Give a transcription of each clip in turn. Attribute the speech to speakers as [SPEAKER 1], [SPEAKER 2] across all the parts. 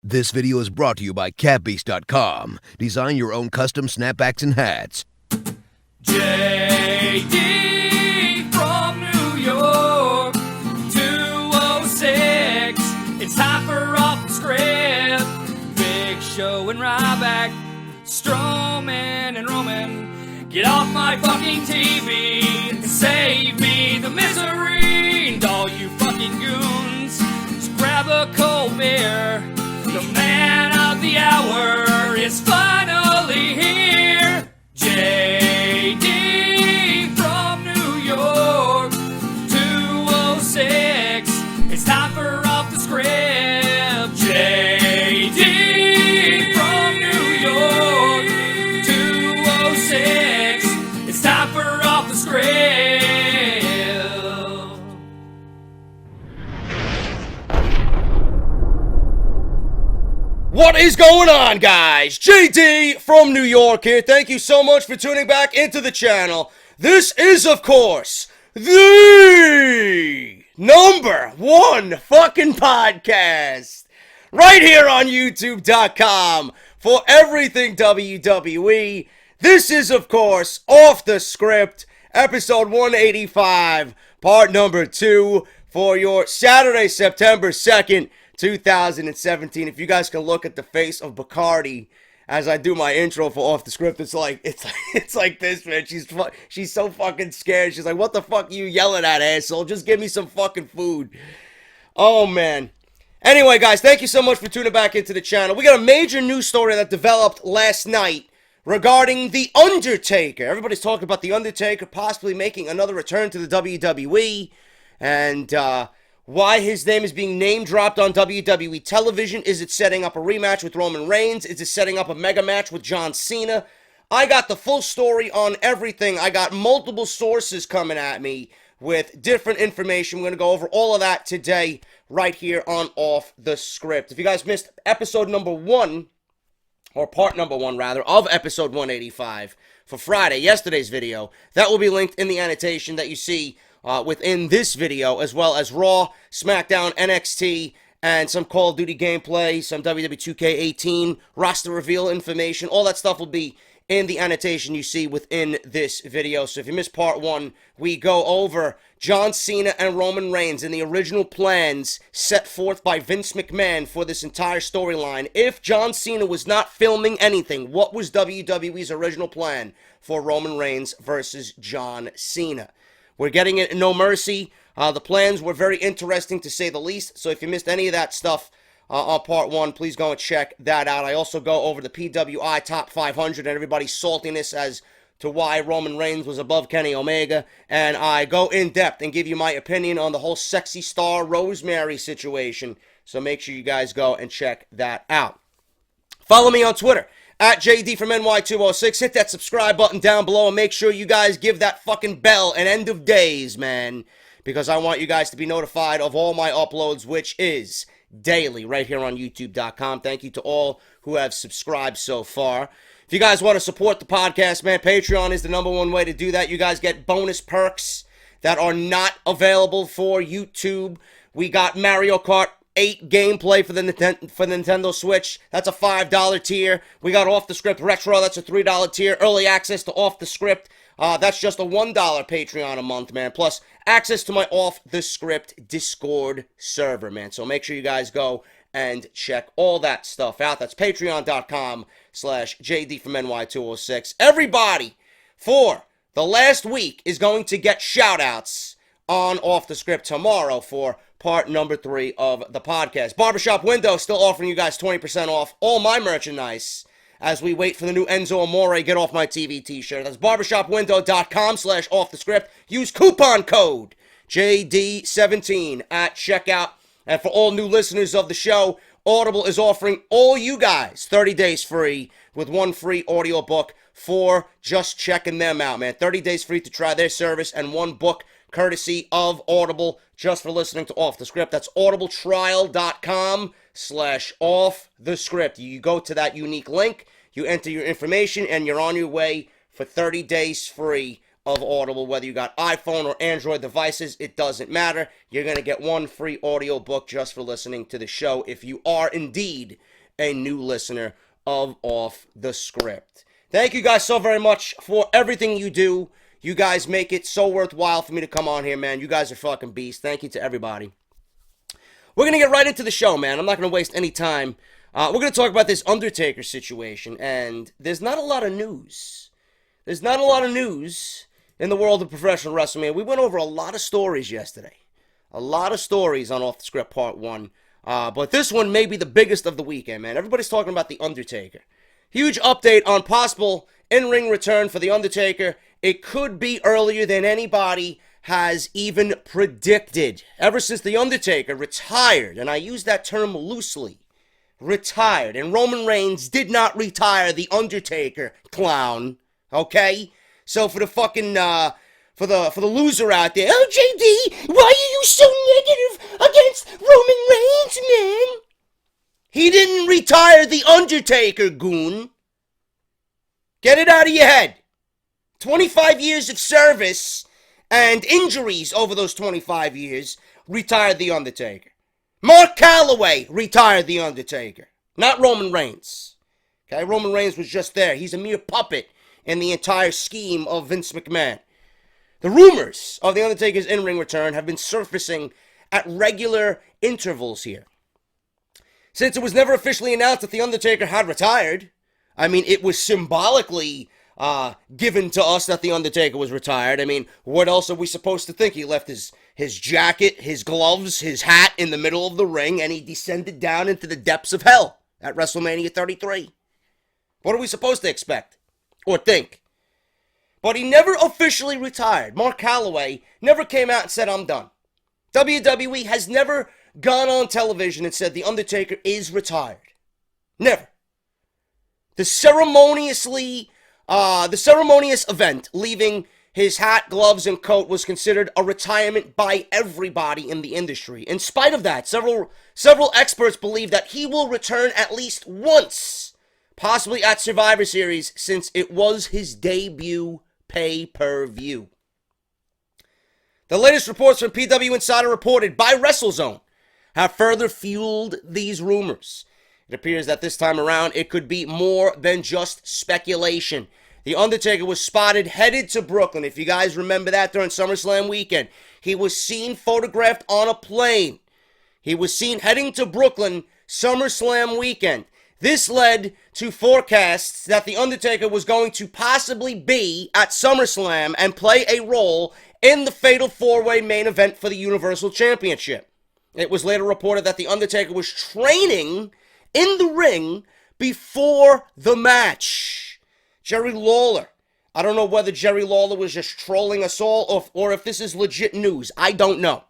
[SPEAKER 1] This video is brought to you by catbeast.com. Design your own custom snapbacks and hats.
[SPEAKER 2] JD from New York, 206. It's time for Off the Script. Big Show and Ryback, Strowman and Roman. Get off my fucking TV and save me the misery. And all you fucking goons, just grab a cold beer. The man of the hour is finally here. JD from New York, 206. It's time for Off the Script. JD from New York, 206. It's time for Off the Script.
[SPEAKER 3] What is going on, guys? JD from New York here. Thank you so much for tuning back into the channel. This is, of course, the #1 fucking podcast right here on YouTube.com for everything WWE. This is, of course, Off the Script, episode 185, part number 2 for your Saturday, September 2nd, 2017. If you guys can look at the face of Bacardi as I do my intro for Off the Script, it's like this, man. She's so fucking scared. She's like, "What the fuck are you yelling at, asshole? Just give me some fucking food." Oh man. Anyway, guys, thank you so much for tuning back into the channel. We got a major news story that developed last night regarding the Undertaker. Everybody's talking about the Undertaker possibly making another return to the WWE, and why his name is being name-dropped on WWE television. Is it setting up a rematch with Roman Reigns? Is it setting up a mega match with John Cena? I got the full story on everything. I got multiple sources coming at me with different information. We're going to go over all of that today right here on Off the Script. If you guys missed episode number 1, or part number 1, rather, of episode 185 for Friday, yesterday's video, that will be linked in the annotation that you see within this video, as well as Raw, SmackDown, NXT, and some Call of Duty gameplay, some WWE 2K18 roster reveal information. All that stuff will be in the annotation you see within this video. So if you missed part 1, we go over John Cena and Roman Reigns and the original plans set forth by Vince McMahon for this entire storyline. If John Cena was not filming anything, what was WWE's original plan for Roman Reigns versus John Cena? We're getting it in No Mercy. The plans were very interesting, to say the least. So if you missed any of that stuff on part 1, please go and check that out. I also go over the PWI Top 500 and everybody's saltiness as to why Roman Reigns was above Kenny Omega. And I go in depth and give you my opinion on the whole sexy star Rosemary situation. So make sure you guys go and check that out. Follow me on Twitter at JDFROMNY206. Hit that subscribe button down below and make sure you guys give that fucking bell an end of days, man. Because I want you guys to be notified of all my uploads, which is daily right here on YouTube.com. Thank you to all who have subscribed so far. If you guys want to support the podcast, man, Patreon is the #1 way to do that. You guys get bonus perks that are not available for YouTube. We got Mario Kart 8 gameplay for the Nintendo Switch. That's a $5 tier. We got Off the Script Retro. That's a $3 tier. Early access to Off the Script. That's just a $1 Patreon a month, man. Plus access to my Off the Script Discord server, man. So make sure you guys go and check all that stuff out. That's patreon.com/JD from NY206. Everybody for the last week is going to get shoutouts on Off the Script tomorrow for part number 3 of the podcast. Barbershop Window still offering you guys 20% off all my merchandise as we wait for the new Enzo Amore Get Off My TV t-shirt. That's barbershopwindow.com/offthescript. Use coupon code JD17 at checkout. And for all new listeners of the show, Audible is offering all you guys 30 days free with 1 free audiobook for just checking them out, man. 30 days free to try their service and 1 book courtesy of Audible just for listening to Off the Script. That's audibletrial.com/offthescript. You go to that unique link, you enter your information, and you're on your way for 30 days free of Audible. Whether you got iPhone or Android devices, it doesn't matter. You're going to get 1 free audio book just for listening to the show if you are indeed a new listener of Off the Script. Thank you guys so very much for everything you do. You guys make it so worthwhile for me to come on here, man. You guys are fucking beasts. Thank you to everybody. We're going to get right into the show, man. I'm not going to waste any time. We're going to talk about this Undertaker situation, and there's not a lot of news. There's not a lot of news in the world of professional wrestling, man. We went over a lot of stories yesterday. A lot of stories on Off the Script Part 1. But this one may be the biggest of the weekend, man. Everybody's talking about the Undertaker. Huge update on possible in-ring return for the Undertaker. It could be earlier than anybody has even predicted. Ever since the Undertaker retired, and I use that term loosely, retired, and Roman Reigns did not retire the Undertaker, clown. Okay? So for the fucking for the loser out there, oh JD, why are you so negative against Roman Reigns, man? He didn't retire the Undertaker, goon. Get it out of your head. 25 years of service and injuries over those 25 years retired the Undertaker. Mark Calloway retired the Undertaker, not Roman Reigns. Okay, Roman Reigns was just there. He's a mere puppet in the entire scheme of Vince McMahon. The rumors of the Undertaker's in-ring return have been surfacing at regular intervals here. Since it was never officially announced that the Undertaker had retired, I mean, it was symbolically given to us that the Undertaker was retired. I mean, what else are we supposed to think? He left his jacket, his gloves, his hat in the middle of the ring, and he descended down into the depths of hell at WrestleMania 33. What are we supposed to expect or think? But he never officially retired. Mark Calloway never came out and said, I'm done. WWE has never gone on television and said the Undertaker is retired. Never. The ceremonious event, leaving his hat, gloves, and coat, was considered a retirement by everybody in the industry. In spite of that, several experts believe that he will return at least once, possibly at Survivor Series, since it was his debut pay-per-view. The latest reports from PW Insider, reported by WrestleZone, have further fueled these rumors. It appears that this time around, it could be more than just speculation. The Undertaker was spotted headed to Brooklyn. If you guys remember that during SummerSlam weekend, he was seen photographed on a plane. He was seen heading to Brooklyn SummerSlam weekend. This led to forecasts that The Undertaker was going to possibly be at SummerSlam and play a role in the Fatal 4-Way main event for the Universal Championship. It was later reported that The Undertaker was training in the ring before the match. Jerry Lawler. I don't know whether Jerry Lawler was just trolling us all or if this is legit news. I don't know.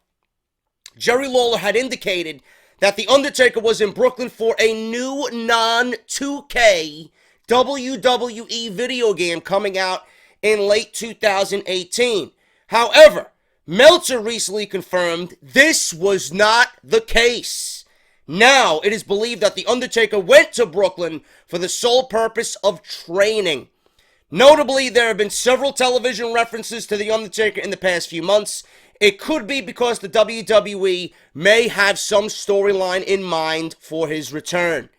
[SPEAKER 3] Jerry Lawler had indicated that The Undertaker was in Brooklyn for a new non-2K WWE video game coming out in late 2018. However, Meltzer recently confirmed this was not the case. Now, it is believed that The Undertaker went to Brooklyn for the sole purpose of training. Notably, there have been several television references to The Undertaker in the past few months. It could be because the WWE may have some storyline in mind for his return.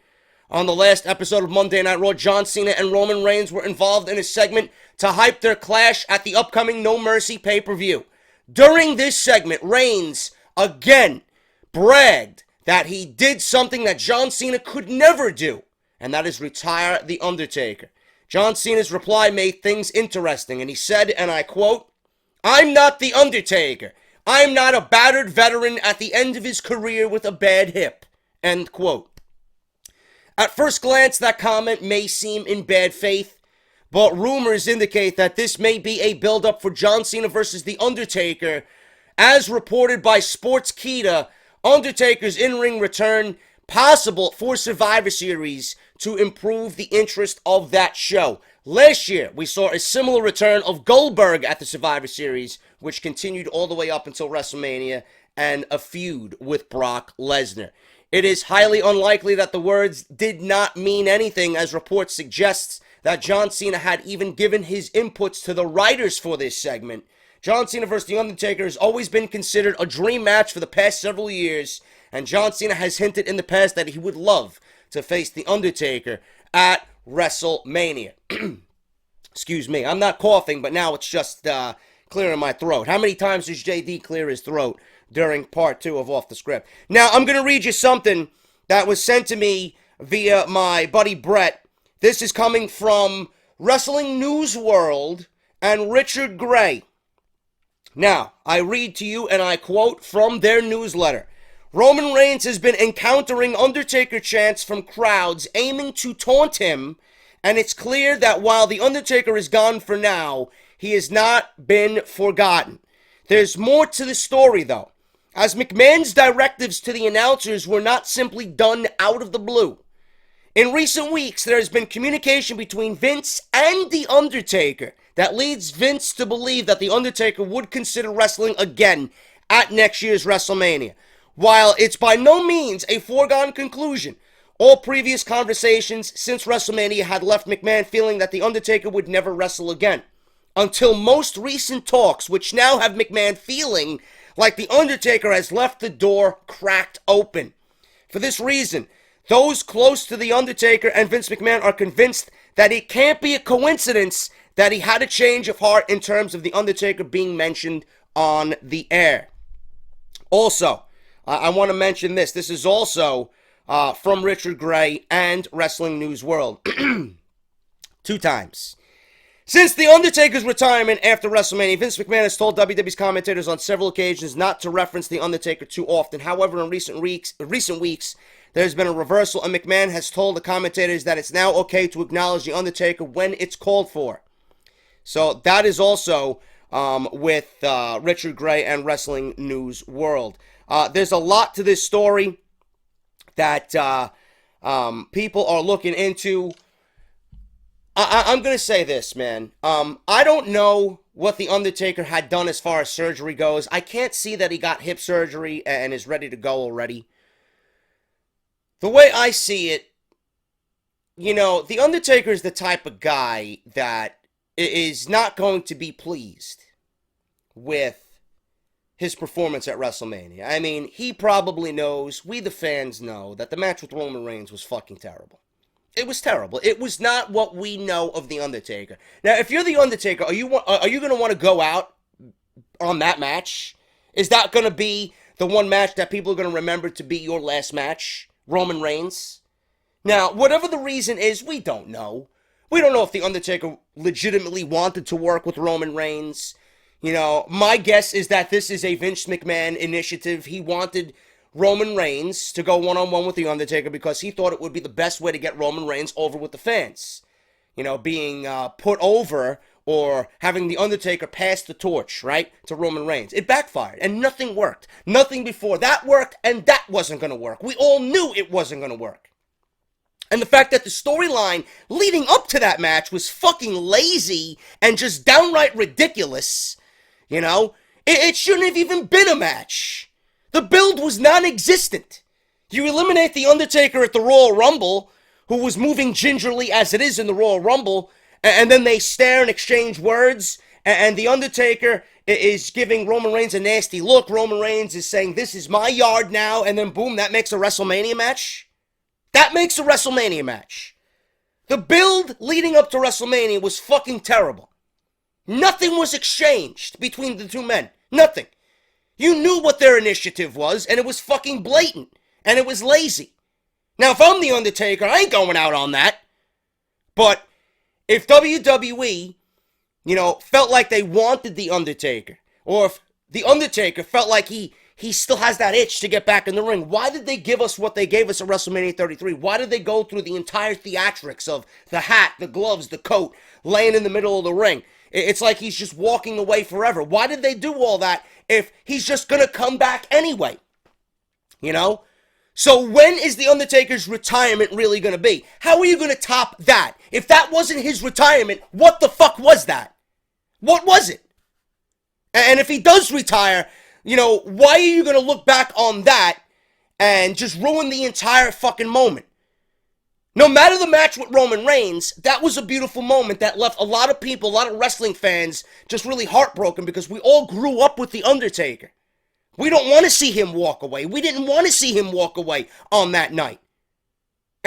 [SPEAKER 3] On the last episode of Monday Night Raw, John Cena and Roman Reigns were involved in a segment to hype their clash at the upcoming No Mercy pay-per-view. During this segment, Reigns again bragged that he did something that John Cena could never do, and that is retire The Undertaker. John Cena's reply made things interesting, and he said, and I quote, "I'm not The Undertaker. I'm not a battered veteran at the end of his career with a bad hip." End quote. At first glance, that comment may seem in bad faith, but rumors indicate that this may be a build-up for John Cena versus The Undertaker. As reported by Sportskeeda, Undertaker's in-ring return possible for Survivor Series to improve the interest of that show. Last year, we saw a similar return of Goldberg at the Survivor Series, which continued all the way up until WrestleMania, and a feud with Brock Lesnar. It is highly unlikely that the words did not mean anything, as reports suggests that John Cena had even given his inputs to the writers for this segment. John Cena vs. The Undertaker has always been considered a dream match for the past several years, and John Cena has hinted in the past that he would love to face The Undertaker at WrestleMania. Excuse me, I'm not coughing, but now it's just clearing my throat. How many times does JD clear his throat during part 2 of Off the Script? Now, I'm going to read you something that was sent to me via my buddy Brett. This is coming from Wrestling News World and Richard Gray. Now, I read to you and I quote from their newsletter. Roman Reigns has been encountering Undertaker chants from crowds aiming to taunt him, and it's clear that while The Undertaker is gone for now, he has not been forgotten. There's more to the story, though, as McMahon's directives to the announcers were not simply done out of the blue. In recent weeks, there has been communication between Vince and The Undertaker that leads Vince to believe that The Undertaker would consider wrestling again at next year's WrestleMania. While it's by no means a foregone conclusion, all previous conversations since WrestleMania had left McMahon feeling that The Undertaker would never wrestle again. Until most recent talks, which now have McMahon feeling like The Undertaker has left the door cracked open. For this reason, those close to The Undertaker and Vince McMahon are convinced that it can't be a coincidence that he had a change of heart in terms of The Undertaker being mentioned on the air. Also, I want to mention this. This is also from Richard Gray and Wrestling News World. 2 times. Since The Undertaker's retirement after WrestleMania, Vince McMahon has told WWE's commentators on several occasions not to reference The Undertaker too often. However, in recent weeks, there's been a reversal, and McMahon has told the commentators that it's now okay to acknowledge The Undertaker when it's called for. So that is also with Richard Gray and Wrestling News World. There's a lot to this story that people are looking into. I'm going to say this, man. I don't know what The Undertaker had done as far as surgery goes. I can't see that he got hip surgery and is ready to go already. The way I see it, you know, The Undertaker is the type of guy that is not going to be pleased with his performance at WrestleMania. I mean, he probably knows, we the fans know, that the match with Roman Reigns was fucking terrible. It was terrible. It was not what we know of The Undertaker. Now, if you're The Undertaker, are you going to want to go out on that match? Is that going to be the one match that people are going to remember to be your last match? Roman Reigns? Now, whatever the reason is, we don't know. We don't know if The Undertaker legitimately wanted to work with Roman Reigns. You know, my guess is that this is a Vince McMahon initiative. He wanted Roman Reigns to go one-on-one with The Undertaker because he thought it would be the best way to get Roman Reigns over with the fans. You know, being put over or having The Undertaker pass the torch, right, to Roman Reigns. It backfired, and nothing worked. Nothing before that worked, and that wasn't going to work. We all knew it wasn't going to work. And the fact that the storyline leading up to that match was fucking lazy and just downright ridiculous, you know, it shouldn't have even been a match. The build was non-existent. You eliminate The Undertaker at the Royal Rumble, who was moving gingerly as it is in the Royal Rumble, and then they stare and exchange words, and The Undertaker is giving Roman Reigns a nasty look. Roman Reigns is saying, this is my yard now, and then boom, that makes a WrestleMania match? That makes a WrestleMania match. The build leading up to WrestleMania was fucking terrible. Nothing was exchanged between the two men. Nothing. You knew what their initiative was, and it was fucking blatant, and it was lazy. Now, if I'm The Undertaker, I ain't going out on that. But if WWE, you know, felt like they wanted The Undertaker, or if The Undertaker felt like he still has that itch to get back in the ring, why did they give us what they gave us at WrestleMania 33? Why did they go through the entire theatrics of the hat, the gloves, the coat, laying in the middle of the ring? It's like he's just walking away forever. Why did they do all that if he's just going to come back anyway? You know? So when is The Undertaker's retirement really going to be? How are you going to top that? If that wasn't his retirement, what the fuck was that? What was it? And if he does retire, you know, why are you going to look back on that and just ruin the entire fucking moment? No matter the match with Roman Reigns, that was a beautiful moment that left a lot of people, a lot of wrestling fans, just really heartbroken because we all grew up with The Undertaker. We don't want to see him walk away. We didn't want to see him walk away on that night.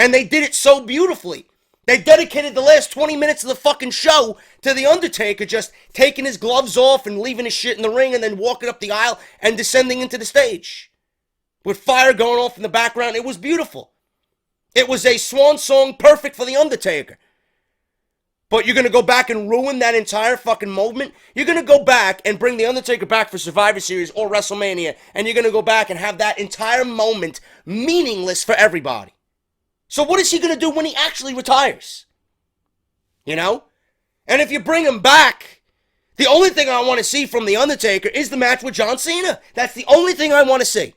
[SPEAKER 3] And they did it so beautifully. They dedicated the last 20 minutes of the fucking show to The Undertaker just taking his gloves off and leaving his shit in the ring and then walking up the aisle and descending into the stage. With fire going off in the background. It was beautiful. It was a swan song perfect for The Undertaker. But you're going to go back and ruin that entire fucking moment? You're going to go back and bring The Undertaker back for Survivor Series or WrestleMania, and you're going to go back and have that entire moment meaningless for everybody. So what is he going to do when he actually retires? You know? And if you bring him back, the only thing I want to see from The Undertaker is the match with John Cena. That's the only thing I want to see.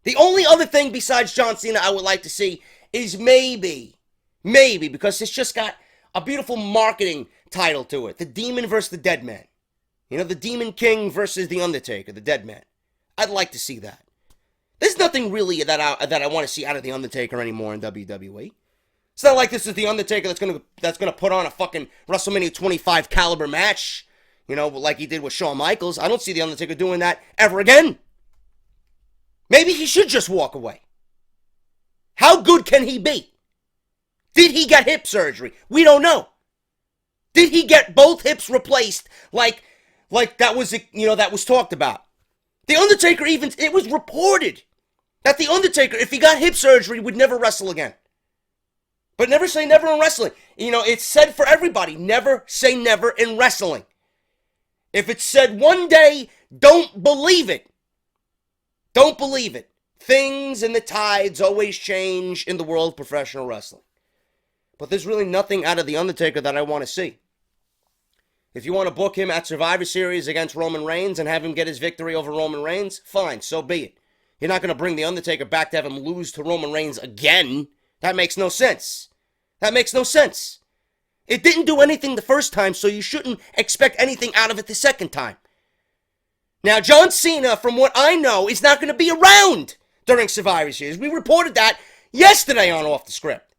[SPEAKER 3] The only other thing besides John Cena I would like to see is maybe, because it's just got a beautiful marketing title to it. The Demon versus the Dead Man. You know, the Demon King versus the Undertaker, the Dead Man. I'd like to see that. There's nothing really that I want to see out of the Undertaker anymore in WWE. It's not like this is the Undertaker that's gonna put on a fucking WrestleMania 25 caliber match, you know, like he did with Shawn Michaels. I don't see the Undertaker doing that ever again. Maybe he should just walk away. How good can he be? Did he get hip surgery? We don't know. Did he get both hips replaced like that was, you know, that was talked about? The Undertaker even, it was reported that The Undertaker, if he got hip surgery, would never wrestle again. But never say never in wrestling. You know, it's said for everybody, never say never in wrestling. If it's said one day, don't believe it. Don't believe it. Things and the tides always change in the world of professional wrestling. But there's really nothing out of The Undertaker that I want to see. If you want to book him at Survivor Series against Roman Reigns and have him get his victory over Roman Reigns, fine, so be it. You're not going to bring The Undertaker back to have him lose to Roman Reigns again. That makes no sense. That makes no sense. It didn't do anything the first time, so you shouldn't expect anything out of it the second time. Now, John Cena, from what I know, is not going to be around during Survivor Series. We reported that yesterday on Off the Script.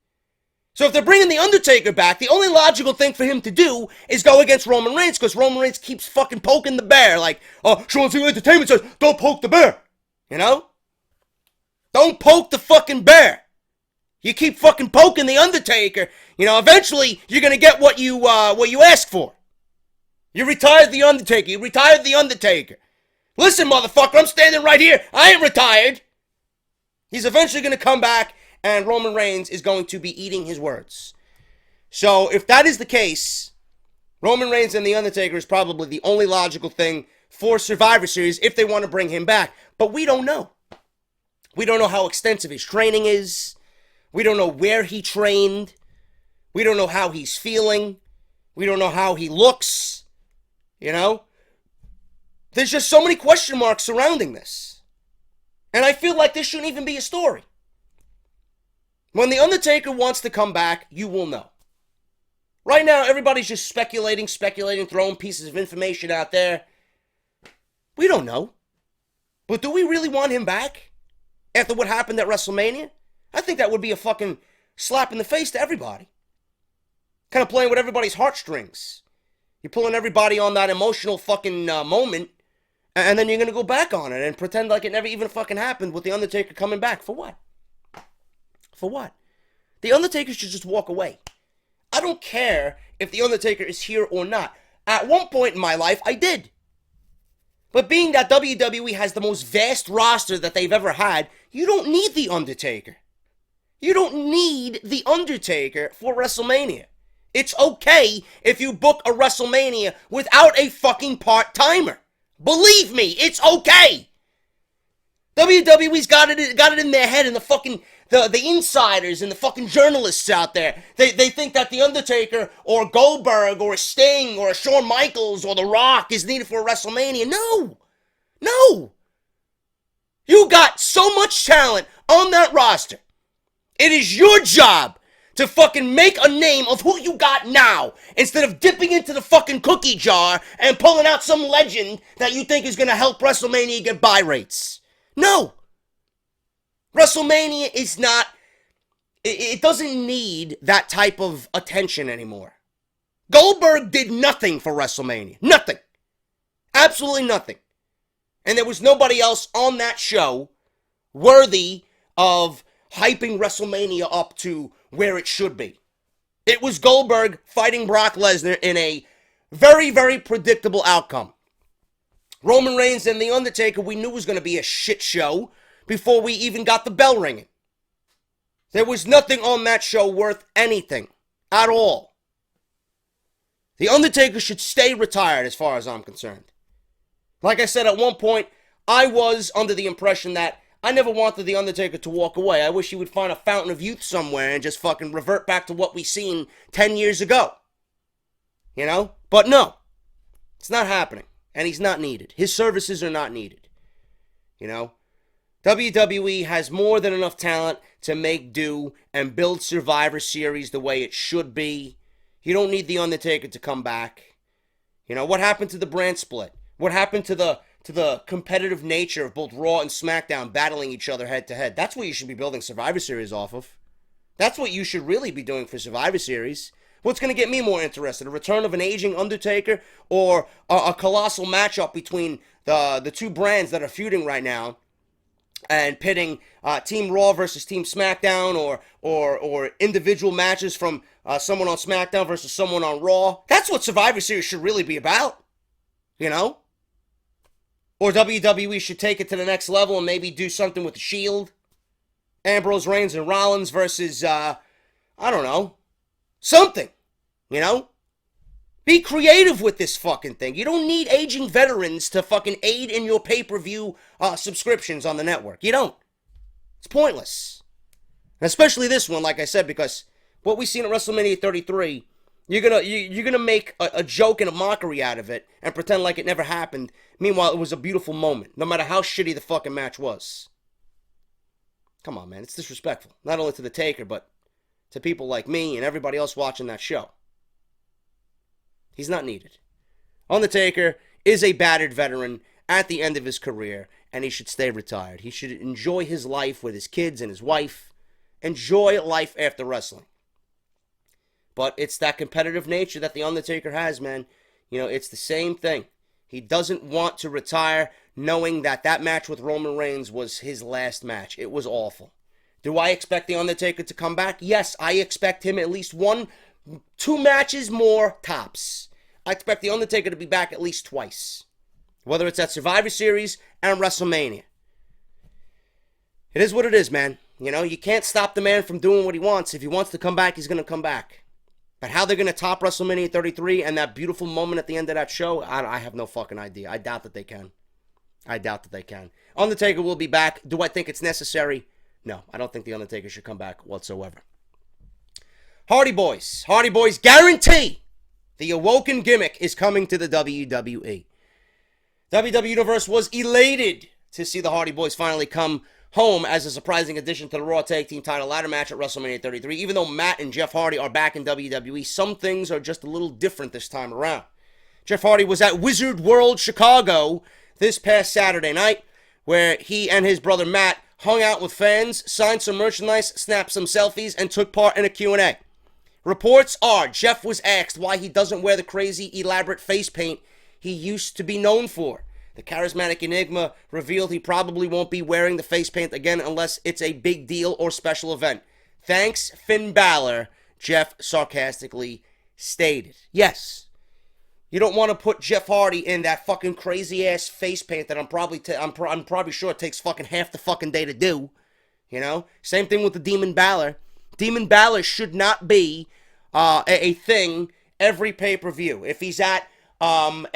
[SPEAKER 3] So if they're bringing The Undertaker back, the only logical thing for him to do is go against Roman Reigns, because Roman Reigns keeps fucking poking the bear. Like, Sean Cena Entertainment says, don't poke the bear. You know? Don't poke the fucking bear. You keep fucking poking The Undertaker, you know, eventually you're going to get what you ask for. You retired The Undertaker. You retired The Undertaker. Listen, motherfucker, I'm standing right here. I ain't retired. He's eventually going to come back, and Roman Reigns is going to be eating his words. So, if that is the case, Roman Reigns and The Undertaker is probably the only logical thing for Survivor Series if they want to bring him back. But we don't know. We don't know how extensive his training is. We don't know where he trained. We don't know how he's feeling. We don't know how he looks. You know? There's just so many question marks surrounding this. And I feel like this shouldn't even be a story. When The Undertaker wants to come back, you will know. Right now, everybody's just speculating, throwing pieces of information out there. We don't know. But do we really want him back? After what happened at WrestleMania? I think that would be a fucking slap in the face to everybody. Kind of playing with everybody's heartstrings. You're pulling everybody on that emotional fucking moment, and then you're going to go back on it and pretend like it never even fucking happened with The Undertaker coming back. For what? For what? The Undertaker should just walk away. I don't care if The Undertaker is here or not. At one point in my life, I did. But being that WWE has the most vast roster that they've ever had, you don't need The Undertaker. You don't need The Undertaker for WrestleMania. It's okay if you book a WrestleMania without a fucking part-timer. Believe me, it's okay. WWE's got it in their head, and the insiders and the fucking journalists out there. They think that The Undertaker or Goldberg or a Sting or a Shawn Michaels or The Rock is needed for a WrestleMania. No. You got so much talent on that roster. It is your job to fucking make a name of who you got now, instead of dipping into the fucking cookie jar and pulling out some legend that you think is going to help WrestleMania get buy rates. No. WrestleMania is not, it doesn't need that type of attention anymore. Goldberg did nothing for WrestleMania. Nothing. Absolutely nothing. And there was nobody else on that show worthy of hyping WrestleMania up to where it should be. It was Goldberg fighting Brock Lesnar in a very, very predictable outcome. Roman Reigns and The Undertaker, we knew was going to be a shit show before we even got the bell ringing. There was nothing on that show worth anything at all. The Undertaker should stay retired as far as I'm concerned. Like I said, at one point, I was under the impression that I never wanted The Undertaker to walk away. I wish he would find a fountain of youth somewhere and just fucking revert back to what we seen 10 years ago. You know? But no. It's not happening. And he's not needed. His services are not needed. You know? WWE has more than enough talent to make do and build Survivor Series the way it should be. You don't need The Undertaker to come back. You know, what happened to the brand split? What happened to the competitive nature of both Raw and SmackDown battling each other head to head? That's what you should be building Survivor Series off of. That's what you should really be doing for Survivor Series. What's going to get me more interested? A return of an aging Undertaker or a colossal matchup between the two brands that are feuding right now and pitting Team Raw versus Team SmackDown or individual matches from someone on SmackDown versus someone on Raw? That's what Survivor Series should really be about. You know? Or WWE should take it to the next level and maybe do something with the Shield. Ambrose, Reigns, and Rollins versus, I don't know, something, you know? Be creative with this fucking thing. You don't need aging veterans to fucking aid in your pay-per-view subscriptions on the network. You don't. It's pointless. And especially this one, like I said, because what we seen at WrestleMania 33, you're gonna make a joke and a mockery out of it and pretend like it never happened. Meanwhile, it was a beautiful moment, no matter how shitty the fucking match was. Come on, man. It's disrespectful. Not only to the Taker, but to people like me and everybody else watching that show. He's not needed. Undertaker is a battered veteran at the end of his career, and he should stay retired. He should enjoy his life with his kids and his wife. Enjoy life after wrestling. But it's that competitive nature that The Undertaker has, man. You know, it's the same thing. He doesn't want to retire knowing that that match with Roman Reigns was his last match. It was awful. Do I expect The Undertaker to come back? Yes, I expect him at least 2 matches more tops. I expect The Undertaker to be back at least twice. Whether it's at Survivor Series and WrestleMania. It is what it is, man. You know, you can't stop the man from doing what he wants. If he wants to come back, he's going to come back. But how they're going to top WrestleMania 33 and that beautiful moment at the end of that show, I have no fucking idea. I doubt that they can. Undertaker will be back. Do I think it's necessary? No, I don't think The Undertaker should come back whatsoever. Hardy Boys guarantee the Awoken gimmick is coming to the WWE. WWE Universe was elated to see the Hardy Boys finally come home as a surprising addition to the Raw Tag Team title ladder match at WrestleMania 33. Even though Matt and Jeff Hardy are back in WWE, some things are just a little different this time around. Jeff Hardy was at Wizard World Chicago this past Saturday night, where he and his brother Matt hung out with fans, signed some merchandise, snapped some selfies, and took part in a Q&A. Reports are Jeff was asked why he doesn't wear the crazy, elaborate face paint he used to be known for. The charismatic Enigma revealed he probably won't be wearing the face paint again unless it's a big deal or special event. Thanks, Finn Balor, Jeff sarcastically stated. Yes, you don't want to put Jeff Hardy in that fucking crazy-ass face paint that I'm probably sure it takes fucking half the fucking day to do. You know? Same thing with the Demon Balor. Demon Balor should not be a thing every pay-per-view. If he's at we're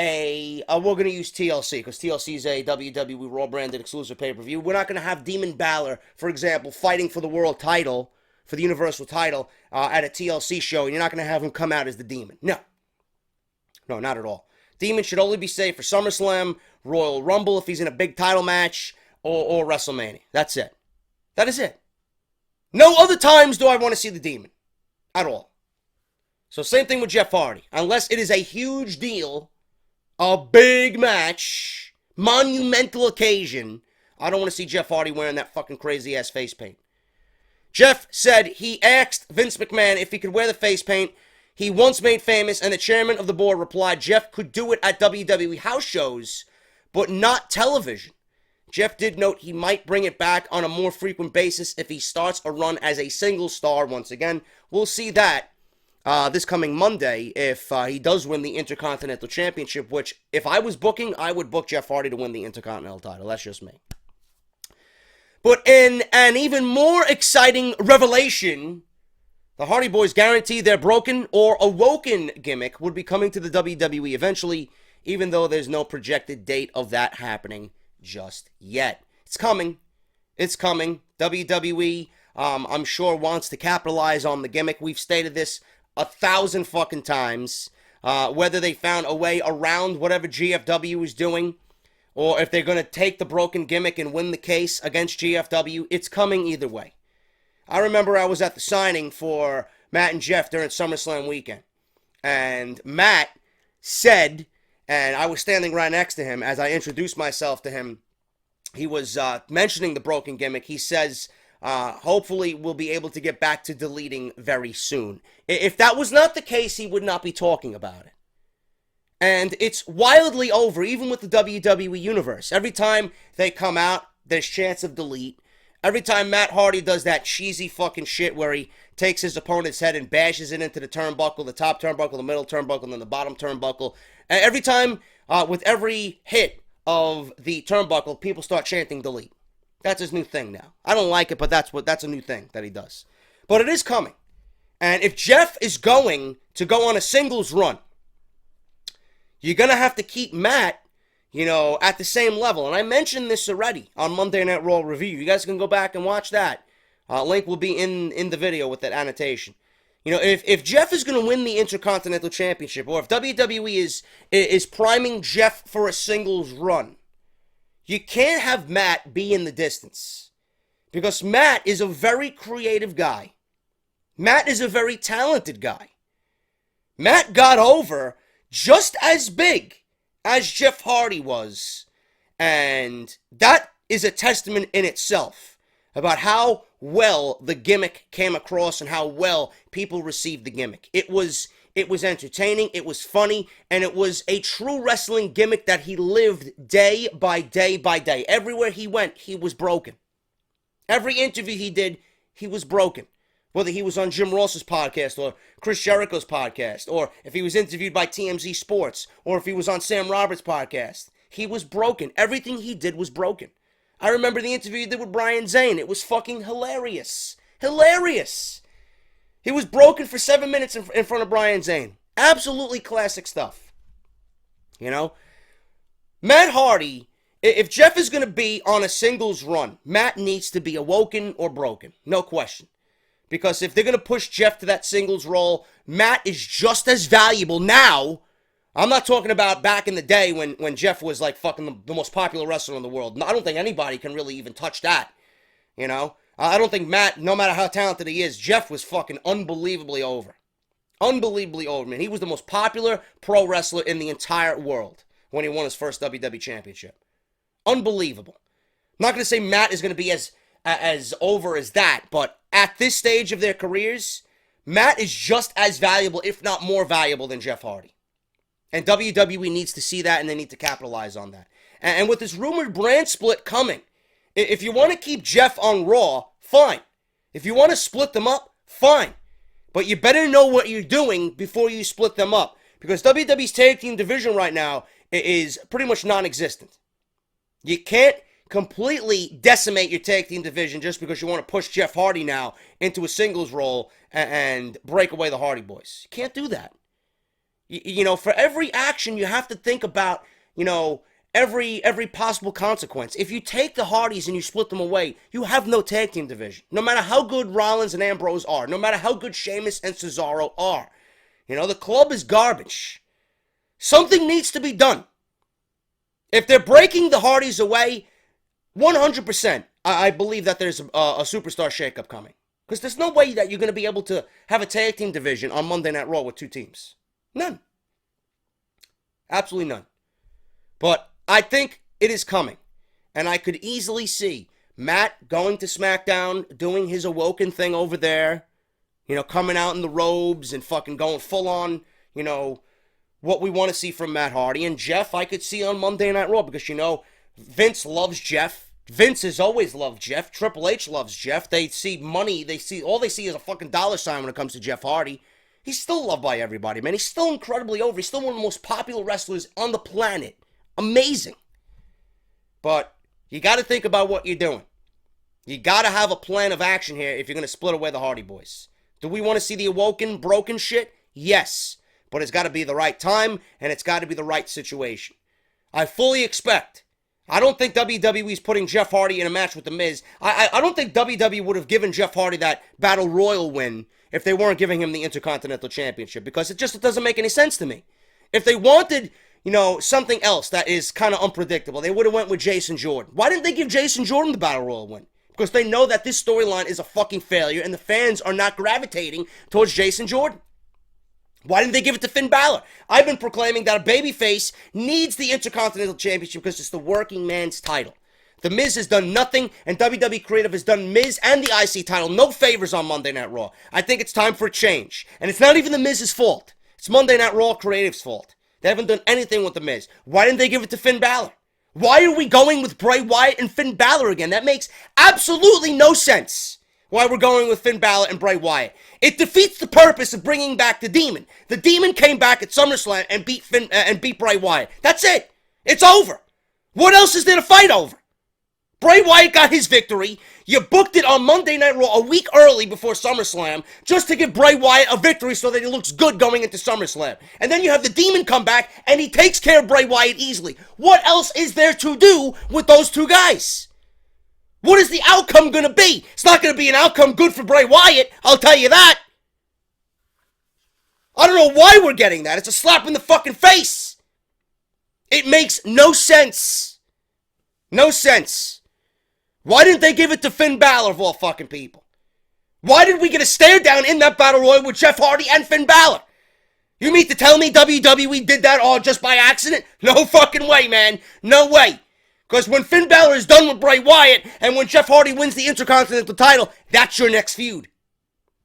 [SPEAKER 3] going to use TLC because TLC is a WWE Raw branded exclusive pay-per-view. We're not going to have Demon Balor, for example, fighting for the world title, for the Universal title at a TLC show, and you're not going to have him come out as the Demon. No, not at all. Demon should only be saved for SummerSlam, Royal Rumble if he's in a big title match, or WrestleMania. That's it. That is it. No other times do I want to see the Demon. At all. So same thing with Jeff Hardy. Unless it is a huge deal, a big match, monumental occasion, I don't want to see Jeff Hardy wearing that fucking crazy-ass face paint. Jeff said he asked Vince McMahon if he could wear the face paint he once made famous, and the chairman of the board replied Jeff could do it at WWE house shows, but not television. Jeff did note he might bring it back on a more frequent basis if he starts a run as a single star once again. We'll see that this coming Monday if he does win the Intercontinental Championship, which if I was booking, I would book Jeff Hardy to win the Intercontinental title. That's just me. But in an even more exciting revelation, the Hardy Boys guarantee their broken or awoken gimmick would be coming to the WWE eventually, even though there's no projected date of that happening just yet. It's coming. It's coming. WWE, I'm sure, wants to capitalize on the gimmick. We've stated this 1,000 fucking times. Whether they found a way around whatever GFW is doing, or if they're going to take the broken gimmick and win the case against GFW, it's coming either way. I remember I was at the signing for Matt and Jeff during SummerSlam weekend. And Matt said, and I was standing right next to him as I introduced myself to him, he was mentioning the broken gimmick. He says, hopefully we'll be able to get back to deleting very soon. If that was not the case, he would not be talking about it. And it's wildly over, even with the WWE Universe. Every time they come out, there's chance of delete. Every time Matt Hardy does that cheesy fucking shit where he takes his opponent's head and bashes it into the turnbuckle, the top turnbuckle, the middle turnbuckle, and then the bottom turnbuckle. And every time, with every hit of the turnbuckle, people start chanting delete. That's his new thing now. I don't like it, but that's a new thing that he does. But it is coming. And if Jeff is going to go on a singles run, you're going to have to keep Matt, at the same level. And I mentioned this already on Monday Night Raw Review. You guys can go back and watch that. Link will be in the video with that annotation. If Jeff is going to win the Intercontinental Championship, or if WWE is priming Jeff for a singles run, you can't have Matt be in the distance. Because Matt is a very creative guy. Matt is a very talented guy. Matt got over just as big as Jeff Hardy was. And that is a testament in itself about how well the gimmick came across and how well people received the gimmick. It was entertaining, it was funny, and it was a true wrestling gimmick that he lived day by day by day. Everywhere he went, he was broken. Every interview he did, he was broken. Whether he was on Jim Ross's podcast or Chris Jericho's podcast, or if he was interviewed by TMZ Sports, or if he was on Sam Roberts' podcast, he was broken. Everything he did was broken. I remember the interview he did with Brian Zane. It was fucking hilarious. Hilarious. He was broken for 7 minutes in front of Brian Zane. Absolutely classic stuff. Matt Hardy, if Jeff is going to be on a singles run, Matt needs to be awoken or broken. No question. Because if they're going to push Jeff to that singles role, Matt is just as valuable now. I'm not talking about back in the day when Jeff was like fucking the most popular wrestler in the world. I don't think anybody can really even touch that. I don't think Matt, no matter how talented he is, Jeff was fucking unbelievably over. Unbelievably over, man. He was the most popular pro wrestler in the entire world when he won his first WWE Championship. Unbelievable. I'm not going to say Matt is going to be as over as that, but at this stage of their careers, Matt is just as valuable, if not more valuable, than Jeff Hardy. And WWE needs to see that, and they need to capitalize on that. And with this rumored brand split coming, if you want to keep Jeff on Raw, fine. If you want to split them up, fine. But you better know what you're doing before you split them up. Because WWE's tag team division right now is pretty much non-existent. You can't completely decimate your tag team division just because you want to push Jeff Hardy now into a singles role and break away the Hardy Boys. You can't do that. For every action, you have to think about, every possible consequence. If you take the Hardys and you split them away, you have no tag team division. No matter how good Rollins and Ambrose are, no matter how good Sheamus and Cesaro are, the club is garbage. Something needs to be done. If they're breaking the Hardys away, 100%, I believe that there's a superstar shakeup coming. Because there's no way that you're going to be able to have a tag team division on Monday Night Raw with two teams. None. Absolutely none. But I think it is coming. And I could easily see Matt going to SmackDown, doing his Awoken thing over there, coming out in the robes and fucking going full on, what we want to see from Matt Hardy. And Jeff, I could see on Monday Night Raw because, Vince loves Jeff. Vince has always loved Jeff. Triple H loves Jeff. They see money. All they see is a fucking dollar sign when it comes to Jeff Hardy. He's still loved by everybody, man. He's still incredibly over. He's still one of the most popular wrestlers on the planet. Amazing. But you got to think about what you're doing. You got to have a plan of action here if you're going to split away the Hardy Boys. Do we want to see the Awoken broken shit? Yes. But it's got to be the right time, and it's got to be the right situation. I fully expect. I don't think WWE's putting Jeff Hardy in a match with The Miz. I don't think WWE would have given Jeff Hardy that Battle Royal win if they weren't giving him the Intercontinental Championship, because it doesn't make any sense to me. If they wanted, something else that is kind of unpredictable, they would have went with Jason Jordan. Why didn't they give Jason Jordan the Battle Royal win? Because they know that this storyline is a fucking failure and the fans are not gravitating towards Jason Jordan. Why didn't they give it to Finn Balor? I've been proclaiming that a babyface needs the Intercontinental Championship because it's the working man's title. The Miz has done nothing, and WWE Creative has done Miz and the IC title no favors on Monday Night Raw. I think it's time for a change. And it's not even the Miz's fault. It's Monday Night Raw Creative's fault. They haven't done anything with the Miz. Why didn't they give it to Finn Balor? Why are we going with Bray Wyatt and Finn Balor again? That makes absolutely no sense. Why we're going with Finn Balor and Bray Wyatt. It defeats the purpose of bringing back the Demon. The Demon came back at SummerSlam and beat Bray Wyatt. That's it. It's over. What else is there to fight over? Bray Wyatt got his victory. You booked it on Monday Night Raw a week early before SummerSlam just to give Bray Wyatt a victory so that he looks good going into SummerSlam. And then you have the Demon come back and he takes care of Bray Wyatt easily. What else is there to do with those two guys? What is the outcome going to be? It's not going to be an outcome good for Bray Wyatt, I'll tell you that. I don't know why we're getting that. It's a slap in the fucking face. It makes no sense. No sense. Why didn't they give it to Finn Balor of all fucking people? Why did we get a stare down in that Battle Royal with Jeff Hardy and Finn Balor? You mean to tell me WWE did that all just by accident? No fucking way, man. No way. Because when Finn Balor is done with Bray Wyatt and when Jeff Hardy wins the Intercontinental title, that's your next feud.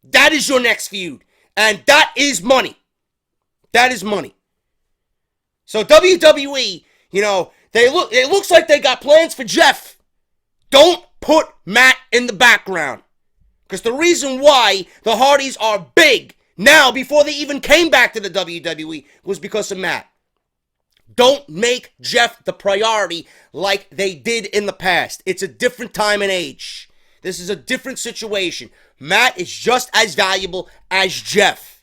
[SPEAKER 3] That is your next feud. And that is money. That is money. So WWE, it looks like they got plans for Jeff. Don't put Matt in the background. Because the reason why the Hardys are big now, before they even came back to the WWE, was because of Matt. Don't make Jeff the priority like they did in the past. It's a different time and age. This is a different situation. Matt is just as valuable as Jeff.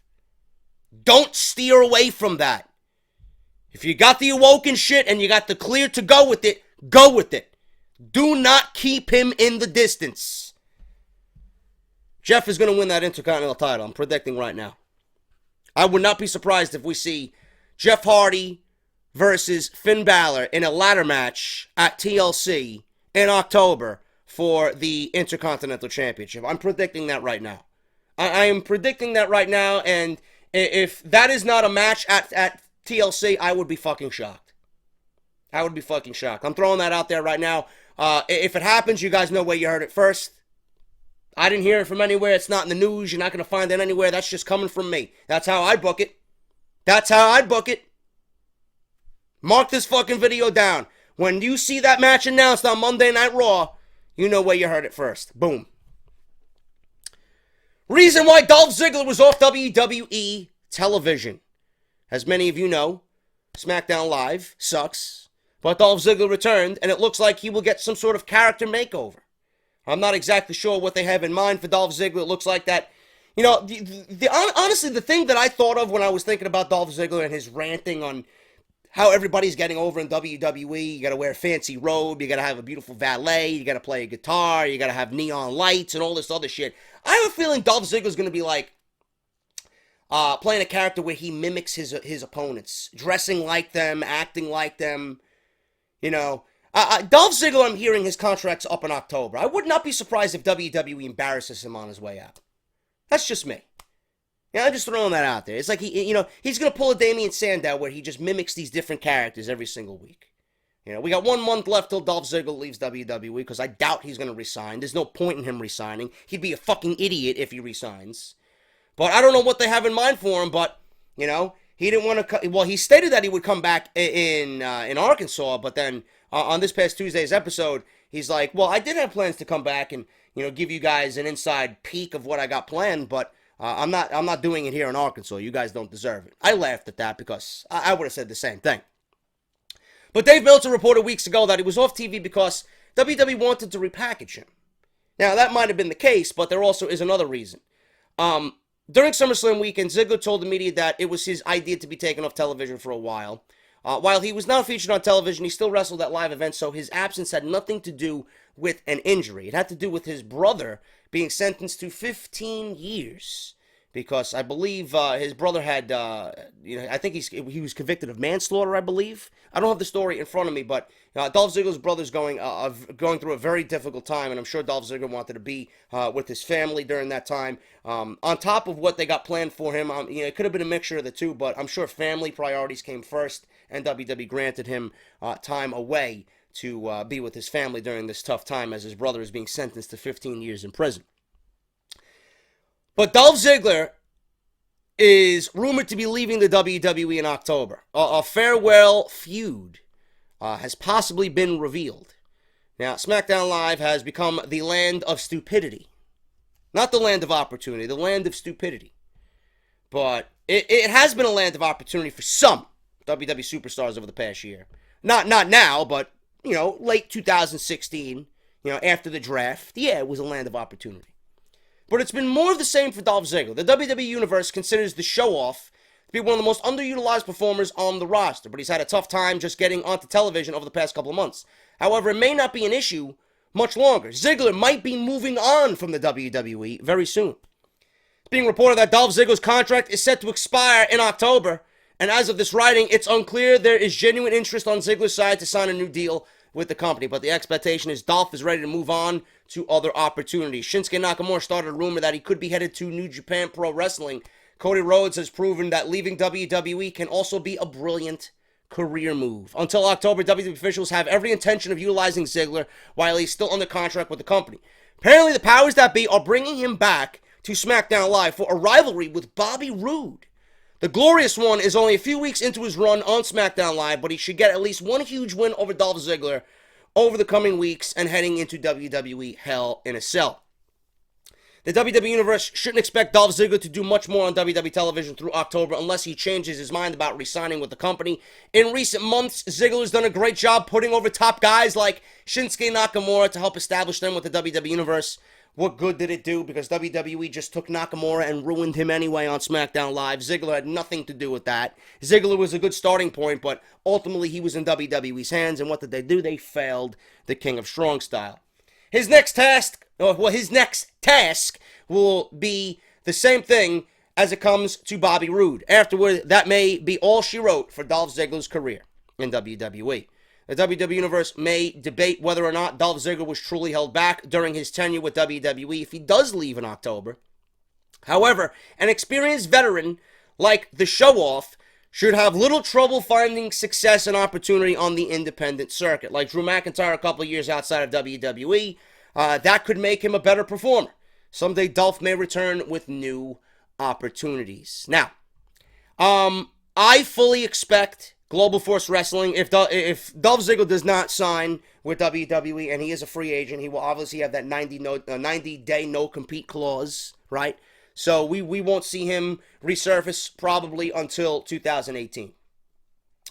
[SPEAKER 3] Don't steer away from that. If you got the Awoken shit and you got the clear to go with it, go with it. Do not keep him in the distance. Jeff is going to win that Intercontinental title. I'm predicting right now. I would not be surprised if we see Jeff Hardy versus Finn Balor in a ladder match at TLC in October for the Intercontinental Championship. I'm predicting that right now. I am predicting that right now, and if that is not a match at TLC, I would be fucking shocked. I would be fucking shocked. I'm throwing that out there right now. If it happens, you guys know where you heard it first. I didn't hear it from anywhere. It's not in the news. You're not going to find it anywhere. That's just coming from me. That's how I book it. That's how I book it. Mark this fucking video down. When you see that match announced on Monday Night Raw, you know where you heard it first. Boom. Reason why Dolph Ziggler was off WWE television. As many of you know, SmackDown Live sucks. But Dolph Ziggler returned, and it looks like he will get some sort of character makeover. I'm not exactly sure what they have in mind for Dolph Ziggler. It looks like that, honestly, the thing that I thought of when I was thinking about Dolph Ziggler and his ranting on how everybody's getting over in WWE, you gotta wear a fancy robe, you gotta have a beautiful valet, you gotta play a guitar, you gotta have neon lights and all this other shit. I have a feeling Dolph Ziggler's gonna be like, playing a character where he mimics his opponents, dressing like them, acting like them, Dolph Ziggler, I'm hearing his contract's up in October. I would not be surprised if WWE embarrasses him on his way out. That's just me. I'm just throwing that out there. It's like he's going to pull a Damian Sandow where he just mimics these different characters every single week. We got 1 month left till Dolph Ziggler leaves WWE because I doubt he's going to resign. There's no point in him resigning. He'd be a fucking idiot if he resigns. But I don't know what they have in mind for him, but, he didn't want to. Well, he stated that he would come back in Arkansas, but then on this past Tuesday's episode, he's like, "Well, I did have plans to come back and give you guys an inside peek of what I got planned, but I'm not doing it here in Arkansas. You guys don't deserve it." I laughed at that because I would have said the same thing. But Dave Meltzer reported weeks ago that he was off TV because WWE wanted to repackage him. Now, that might have been the case, but there also is another reason. During SummerSlam weekend, Ziggler told the media that it was his idea to be taken off television for a while. While he was not featured on television, he still wrestled at live events, so his absence had nothing to do with an injury. It had to do with his brother being sentenced to 15 years. Because I believe his brother had, I think he was convicted of manslaughter, I believe. I don't have the story in front of me, but Dolph Ziggler's brother's going through a very difficult time, and I'm sure Dolph Ziggler wanted to be with his family during that time. On top of what they got planned for him, it could have been a mixture of the two, but I'm sure family priorities came first, and WWE granted him time away to be with his family during this tough time as his brother is being sentenced to 15 years in prison. But Dolph Ziggler is rumored to be leaving the WWE in October. A farewell feud has possibly been revealed. Now, SmackDown Live has become the land of stupidity. Not the land of opportunity, the land of stupidity. But it has been a land of opportunity for some WWE superstars over the past year. Not now, but, late 2016, after the draft. Yeah, it was a land of opportunity. But it's been more of the same for Dolph Ziggler. The WWE Universe considers the show-off to be one of the most underutilized performers on the roster, but he's had a tough time just getting onto television over the past couple of months. However, it may not be an issue much longer. Ziggler might be moving on from the WWE very soon. It's being reported that Dolph Ziggler's contract is set to expire in October, and as of this writing, it's unclear there is genuine interest on Ziggler's side to sign a new deal with the company, but the expectation is Dolph is ready to move on to other opportunities. Shinsuke Nakamura started a rumor that he could be headed to New Japan Pro Wrestling. Cody Rhodes has proven that leaving WWE can also be a brilliant career move. Until October, WWE officials have every intention of utilizing Ziggler while he's still under contract with the company. Apparently, the powers that be are bringing him back to SmackDown Live for a rivalry with Bobby Roode. The Glorious One is only a few weeks into his run on SmackDown Live, but he should get at least one huge win over Dolph Ziggler over the coming weeks and heading into WWE Hell in a Cell. The WWE Universe shouldn't expect Dolph Ziggler to do much more on WWE television through October unless he changes his mind about re-signing with the company. In recent months, Ziggler's done a great job putting over top guys like Shinsuke Nakamura to help establish them with the WWE Universe. What good did it do? Because WWE just took Nakamura and ruined him anyway on SmackDown Live. Ziggler had nothing to do with that. Ziggler was a good starting point, but ultimately he was in WWE's hands, and what did they do? They failed the King of Strong Style. His next task will be the same thing as it comes to Bobby Roode. Afterward, that may be all she wrote for Dolph Ziggler's career in WWE. The WWE Universe may debate whether or not Dolph Ziggler was truly held back during his tenure with WWE if he does leave in October. However, an experienced veteran like the show-off should have little trouble finding success and opportunity on the independent circuit. Like Drew McIntyre a couple of years outside of WWE, that could make him a better performer. Someday Dolph may return with new opportunities. Now, I fully expect Global Force Wrestling, if Dolph Ziggler does not sign with WWE and he is a free agent, he will obviously have that 90-day no-compete clause, right? So we won't see him resurface probably until 2018.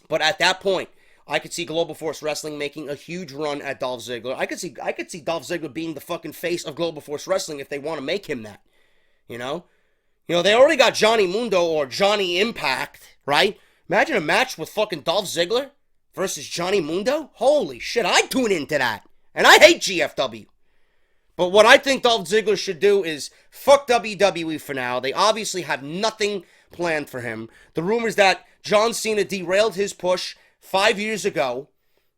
[SPEAKER 3] But at that point, I could see Global Force Wrestling making a huge run at Dolph Ziggler. I could see Dolph Ziggler being the fucking face of Global Force Wrestling if they want to make him that. They already got Johnny Mundo or Johnny Impact, right? Imagine a match with fucking Dolph Ziggler versus Johnny Mundo. Holy shit, I'd tune into that. And I hate GFW. But what I think Dolph Ziggler should do is fuck WWE for now. They obviously have nothing planned for him. The rumors that John Cena derailed his push 5 years ago,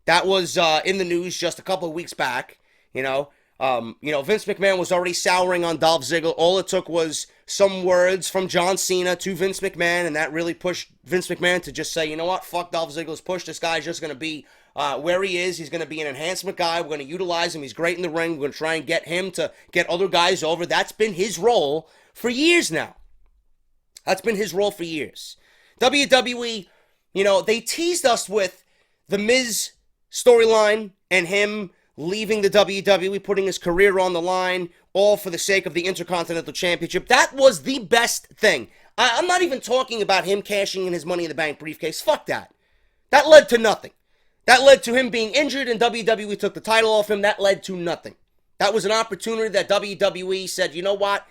[SPEAKER 3] that was in the news just a couple of weeks back. Vince McMahon was already souring on Dolph Ziggler. All it took was some words from John Cena to Vince McMahon, and that really pushed Vince McMahon to just say, you know what, fuck Dolph Ziggler's push. This guy's just going to be where he is. He's going to be an enhancement guy. We're going to utilize him. He's great in the ring. We're going to try and get him to get other guys over. That's been his role for years now. WWE, they teased us with the Miz storyline and him leaving the WWE, putting his career on the line, all for the sake of the Intercontinental Championship. That was the best thing. I'm not even talking about him cashing in his Money in the Bank briefcase. Fuck that. That led to nothing. That led to him being injured and WWE took the title off him. That led to nothing. That was an opportunity that WWE said, you know what?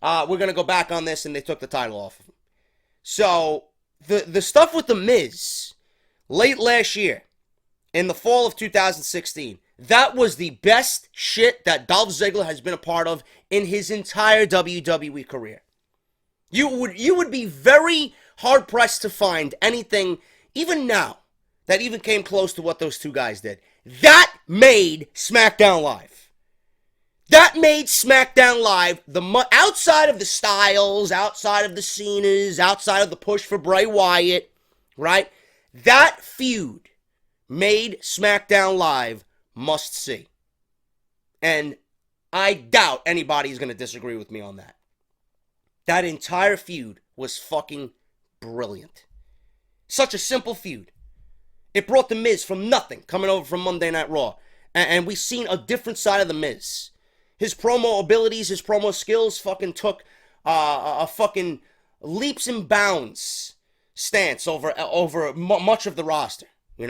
[SPEAKER 3] We're going to go back on this, and they took the title off of him. So, the stuff with The Miz, late last year, in the fall of 2016, that was the best shit that Dolph Ziggler has been a part of in his entire WWE career. You would be very hard-pressed to find anything, even now, that even came close to what those two guys did. That made SmackDown Live. That made SmackDown Live, outside of the Styles, outside of the Cenas, outside of the push for Bray Wyatt, right? That feud made SmackDown Live must see. And I doubt anybody's going to disagree with me on that. That entire feud was fucking brilliant. Such a simple feud. It brought The Miz from nothing, coming over from Monday Night Raw. And we've seen a different side of The Miz. His promo abilities, his promo skills fucking took a fucking leaps and bounds stance over much of the roster, We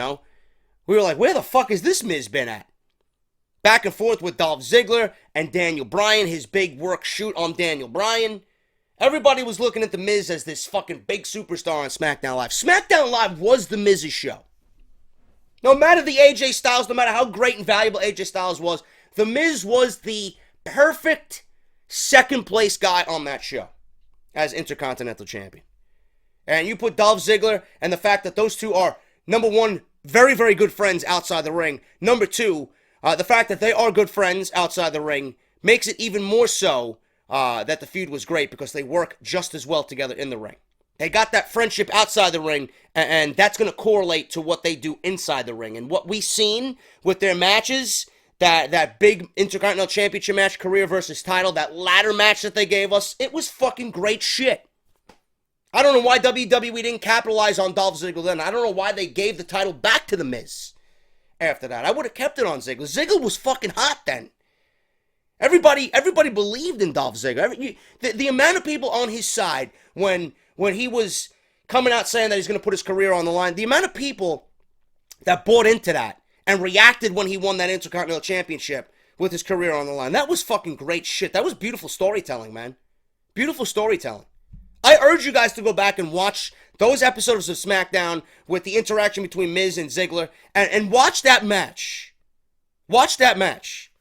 [SPEAKER 3] were like, where the fuck has this Miz been at? Back and forth with Dolph Ziggler and Daniel Bryan, his big work shoot on Daniel Bryan. Everybody was looking at The Miz as this fucking big superstar on SmackDown Live. SmackDown Live was The Miz's show. No matter the AJ Styles, no matter how great and valuable AJ Styles was, The Miz was the perfect second place guy on that show as Intercontinental Champion. And you put Dolph Ziggler and the fact that those two are, number one, very, very good friends outside the ring. Number two, the fact that they are good friends outside the ring makes it even more so that the feud was great because they work just as well together in the ring. They got that friendship outside the ring, and that's going to correlate to what they do inside the ring. And what we've seen with their matches, that big Intercontinental Championship match, career versus title, that ladder match that they gave us, it was fucking great shit. I don't know why WWE didn't capitalize on Dolph Ziggler then. I don't know why they gave the title back to The Miz after that. I would have kept it on Ziggler. Ziggler was fucking hot then. Everybody believed in Dolph Ziggler. The amount of people on his side when he was coming out saying that he's going to put his career on the line, the amount of people that bought into that and reacted when he won that Intercontinental Championship with his career on the line, that was fucking great shit. That was beautiful storytelling, man. Beautiful storytelling. I urge you guys to go back and watch those episodes of SmackDown with the interaction between Miz and Ziggler and watch that match. Watch that match.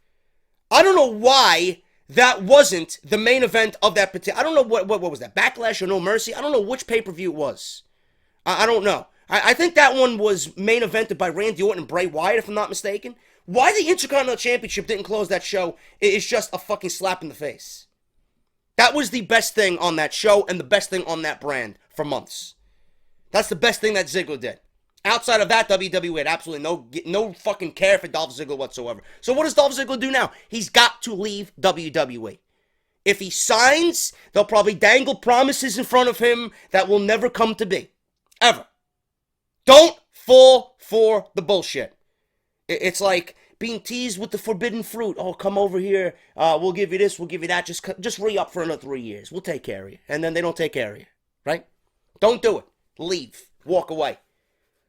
[SPEAKER 3] I don't know why that wasn't the main event of that particular... I don't know what was that, Backlash or No Mercy? I don't know which pay-per-view it was. I don't know. I think that one was main evented by Randy Orton and Bray Wyatt, if I'm not mistaken. Why the Intercontinental Championship didn't close that show is just a fucking slap in the face. That was the best thing on that show and the best thing on that brand for months. That's the best thing that Ziggler did. Outside of that, WWE had absolutely no fucking care for Dolph Ziggler whatsoever. So what does Dolph Ziggler do now? He's got to leave WWE. If he signs, they'll probably dangle promises in front of him that will never come to be. Ever. Don't fall for the bullshit. It's like being teased with the forbidden fruit. Oh, come over here. We'll give you this. We'll give you that. Just re-up for another 3 years. We'll take care of you. And then they don't take care of you. Right? Don't do it. Leave. Walk away.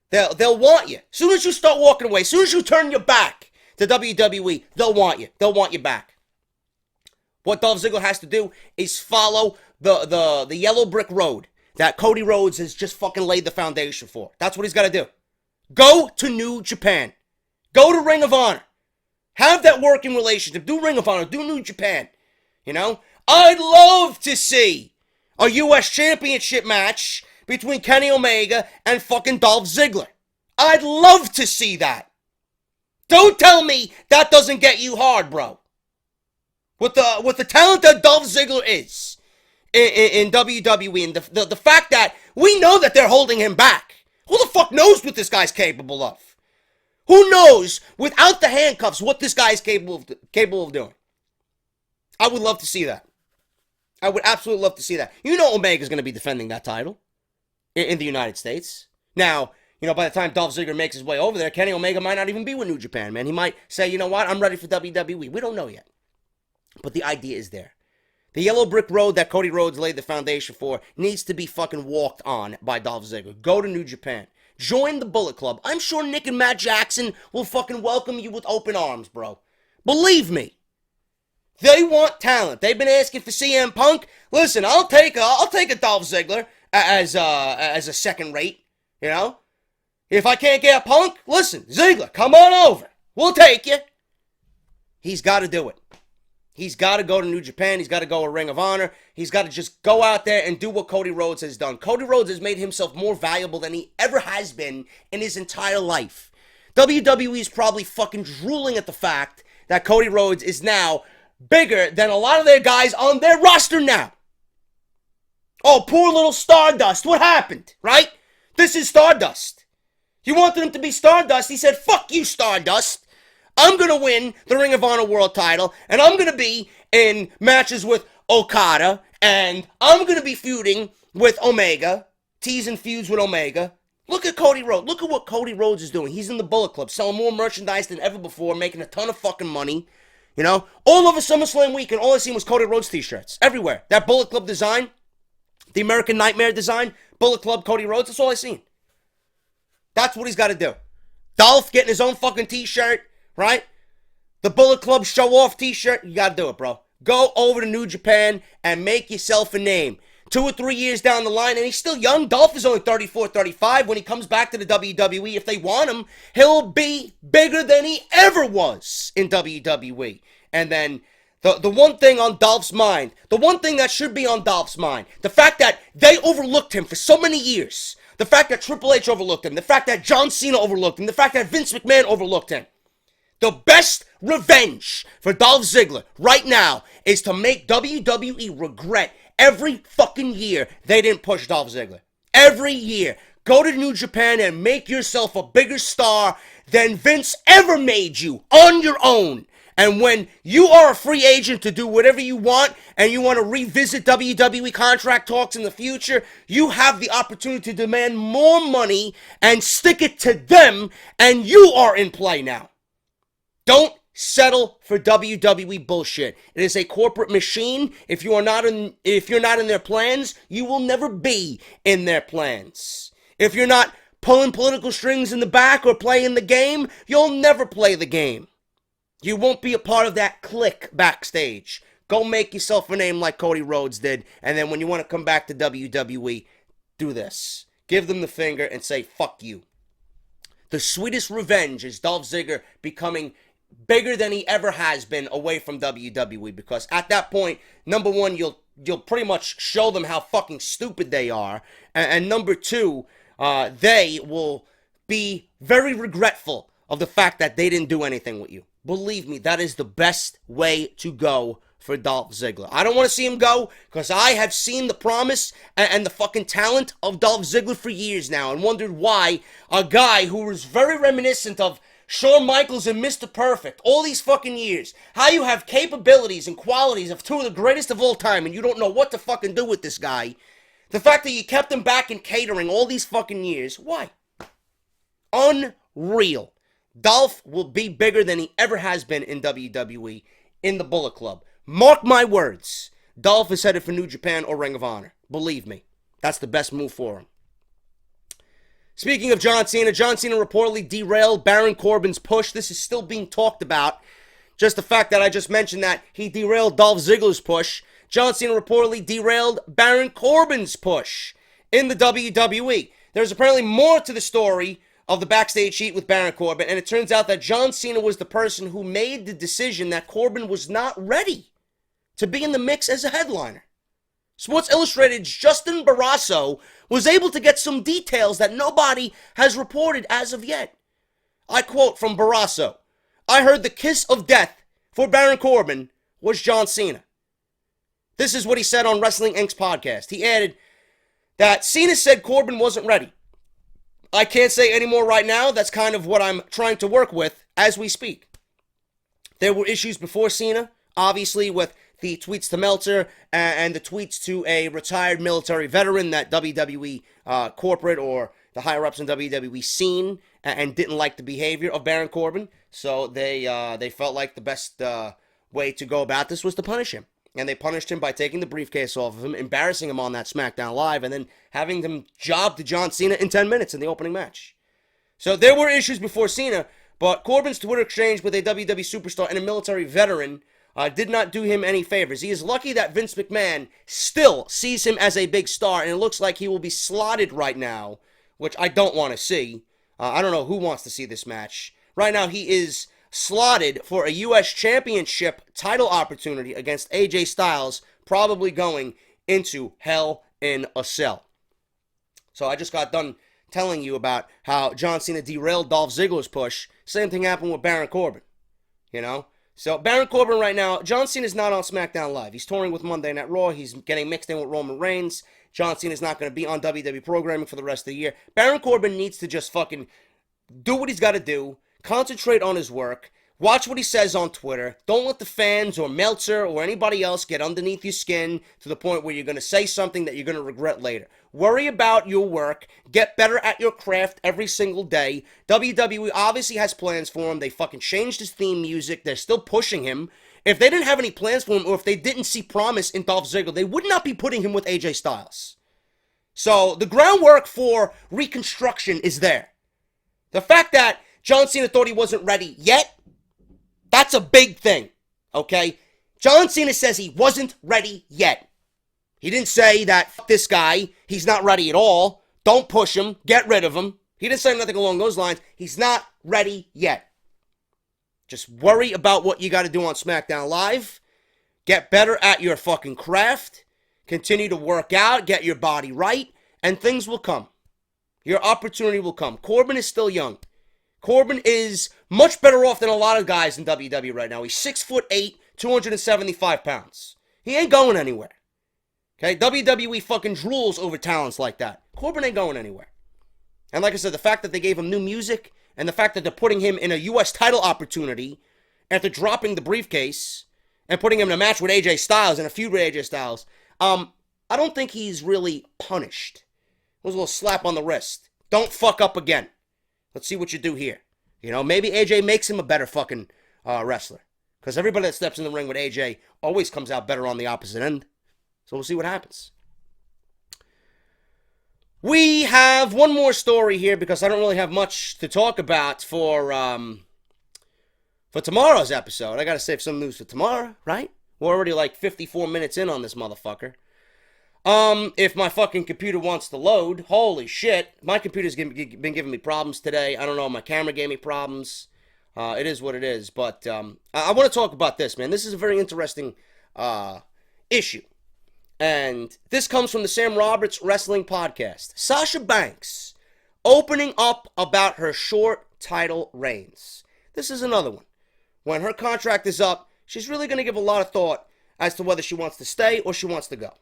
[SPEAKER 3] They'll want you. As soon as you start walking away, as soon as you turn your back to WWE, they'll want you. They'll want you back. What Dolph Ziggler has to do is follow the yellow brick road that Cody Rhodes has just fucking laid the foundation for. That's what he's got to do. Go to New Japan. Go to Ring of Honor. Have that working relationship. Do Ring of Honor. Do New Japan. I'd love to see a U.S. Championship match between Kenny Omega and fucking Dolph Ziggler. I'd love to see that. Don't tell me that doesn't get you hard, bro. With the talent that Dolph Ziggler is in WWE, and the fact that we know that they're holding him back. Who the fuck knows what this guy's capable of? Who knows, without the handcuffs, what this guy is capable of doing? I would love to see that. I would absolutely love to see that. Omega's going to be defending that title. in the United States. Now, by the time Dolph Ziggler makes his way over there, Kenny Omega might not even be with New Japan, man. He might say, you know what, I'm ready for WWE. We don't know yet. But the idea is there. The yellow brick road that Cody Rhodes laid the foundation for needs to be fucking walked on by Dolph Ziggler. Go to New Japan. Join the Bullet Club. I'm sure Nick and Matt Jackson will fucking welcome you with open arms, bro. Believe me. They want talent. They've been asking for CM Punk. Listen, I'll take a Dolph Ziggler as a second rate, If I can't get a Punk, listen, Ziggler, come on over. We'll take you. He's got to do it. He's got to go to New Japan. He's got to go to Ring of Honor. He's got to just go out there and do what Cody Rhodes has done. Cody Rhodes has made himself more valuable than he ever has been in his entire life. WWE is probably fucking drooling at the fact that Cody Rhodes is now bigger than a lot of their guys on their roster now. Oh, poor little Stardust. What happened, right? This is Stardust. You wanted him to be Stardust. He said, fuck you, Stardust. I'm going to win the Ring of Honor World title, and I'm going to be in matches with Okada, and I'm going to be feuding with Omega, teasing feuds with Omega. Look at Cody Rhodes. Look at what Cody Rhodes is doing. He's in the Bullet Club, selling more merchandise than ever before, making a ton of fucking money. All over SummerSlam weekend, all I seen was Cody Rhodes t-shirts. Everywhere. That Bullet Club design, the American Nightmare design, Bullet Club, Cody Rhodes, that's all I seen. That's what he's got to do. Dolph getting his own fucking t-shirt. Right? The Bullet Club show-off t-shirt, you gotta do it, bro. Go over to New Japan and make yourself a name. 2 or 3 years down the line, and he's still young. Dolph is only 34, 35. When he comes back to the WWE, if they want him, he'll be bigger than he ever was in WWE. And then the one thing on Dolph's mind, the one thing that should be on Dolph's mind, the fact that they overlooked him for so many years, the fact that Triple H overlooked him, the fact that John Cena overlooked him, the fact that Vince McMahon overlooked him. The best revenge for Dolph Ziggler right now is to make WWE regret every fucking year they didn't push Dolph Ziggler. Every year. Go to New Japan and make yourself a bigger star than Vince ever made you on your own. And when you are a free agent to do whatever you want and you want to revisit WWE contract talks in the future, you have the opportunity to demand more money and stick it to them, and you are in play now. Don't settle for WWE bullshit. It is a corporate machine. If you're not in their plans, you will never be in their plans. If you're not pulling political strings in the back or playing the game, you'll never play the game. You won't be a part of that clique backstage. Go make yourself a name like Cody Rhodes did, and then when you want to come back to WWE, do this. Give them the finger and say, fuck you. The sweetest revenge is Dolph Ziggler becoming bigger than he ever has been away from WWE, because at that point, number one, you'll pretty much show them how fucking stupid they are, and number two, they will be very regretful of the fact that they didn't do anything with you. Believe me, that is the best way to go for Dolph Ziggler. I don't want to see him go, because I have seen the promise and the fucking talent of Dolph Ziggler for years now, and wondered why a guy who was very reminiscent of Shawn Michaels and Mr. Perfect all these fucking years, how you have capabilities and qualities of two of the greatest of all time and you don't know what to fucking do with this guy. The fact that you kept him back in catering all these fucking years, why? Unreal. Dolph will be bigger than he ever has been in WWE in the Bullet Club. Mark my words. Dolph is headed for New Japan or Ring of Honor. Believe me, that's the best move for him. Speaking of John Cena reportedly derailed Baron Corbin's push. This is still being talked about. Just the fact that I just mentioned that he derailed Dolph Ziggler's push. John Cena reportedly derailed Baron Corbin's push in the WWE. There's apparently more to the story of the backstage heat with Baron Corbin, and it turns out that John Cena was the person who made the decision that Corbin was not ready to be in the mix as a headliner. Sports Illustrated's Justin Barrasso was able to get some details that nobody has reported as of yet. I quote from Barrasso, "I heard the kiss of death for Baron Corbin was John Cena." This is what he said on Wrestling Inc.'s podcast. He added that Cena said Corbin wasn't ready. I can't say any more right now. That's kind of what I'm trying to work with as we speak. There were issues before Cena, obviously, with the tweets to Meltzer and the tweets to a retired military veteran that WWE corporate or the higher-ups in WWE seen and didn't like the behavior of Baron Corbin. So they felt like the best way to go about this was to punish him. And they punished him by taking the briefcase off of him, embarrassing him on that SmackDown Live, and then having him job to John Cena in 10 minutes in the opening match. So there were issues before Cena, but Corbin's Twitter exchange with a WWE superstar and a military veteran did not do him any favors. He is lucky that Vince McMahon still sees him as a big star, and it looks like he will be slotted right now, which I don't want to see. I don't know who wants to see this match. Right now, he is slotted for a U.S. Championship title opportunity against AJ Styles, probably going into Hell in a Cell. So I just got done telling you about how John Cena derailed Dolph Ziggler's push. Same thing happened with Baron Corbin, you know? So Baron Corbin right now, John Cena's not on SmackDown Live. He's touring with Monday Night Raw. He's getting mixed in with Roman Reigns. John Cena's not going to be on WWE programming for the rest of the year. Baron Corbin needs to just fucking do what he's got to do, concentrate on his work, watch what he says on Twitter. Don't let the fans or Meltzer or anybody else get underneath your skin to the point where you're going to say something that you're going to regret later. Worry about your work. Get better at your craft every single day. WWE obviously has plans for him. They fucking changed his theme music. They're still pushing him. If they didn't have any plans for him, or if they didn't see promise in Dolph Ziggler, they would not be putting him with AJ Styles. So the groundwork for reconstruction is there. The fact that John Cena thought he wasn't ready yet, that's a big thing, okay? John Cena says he wasn't ready yet. He didn't say that, fuck this guy, he's not ready at all, don't push him, get rid of him. He didn't say nothing along those lines. He's not ready yet. Just worry about what you got to do on SmackDown Live. Get better at your fucking craft. Continue to work out, get your body right, and things will come. Your opportunity will come. Corbin is still young. Corbin is much better off than a lot of guys in WWE right now. He's 6'8", 275 pounds. He ain't going anywhere. Okay, WWE fucking drools over talents like that. Corbin ain't going anywhere. And like I said, the fact that they gave him new music and the fact that they're putting him in a U.S. title opportunity after dropping the briefcase and putting him in a match with AJ Styles and a feud with AJ Styles, I don't think he's really punished. It was a little slap on the wrist. Don't fuck up again. Let's see what you do here. You know, maybe AJ makes him a better fucking wrestler. Because everybody that steps in the ring with AJ always comes out better on the opposite end. So we'll see what happens. We have one more story here because I don't really have much to talk about for tomorrow's episode. I got to save some news for tomorrow, right? We're already like 54 minutes in on this motherfucker. If my fucking computer wants to load, holy shit, my computer's been giving me problems today. I don't know, my camera gave me problems. It is what it is, but I want to talk about this, man. This is a very interesting issue. And this comes from the Sam Roberts Wrestling Podcast. Sasha Banks opening up about her short title reigns. This is another one. When her contract is up, she's really going to give a lot of thought as to whether she wants to stay or she wants to go.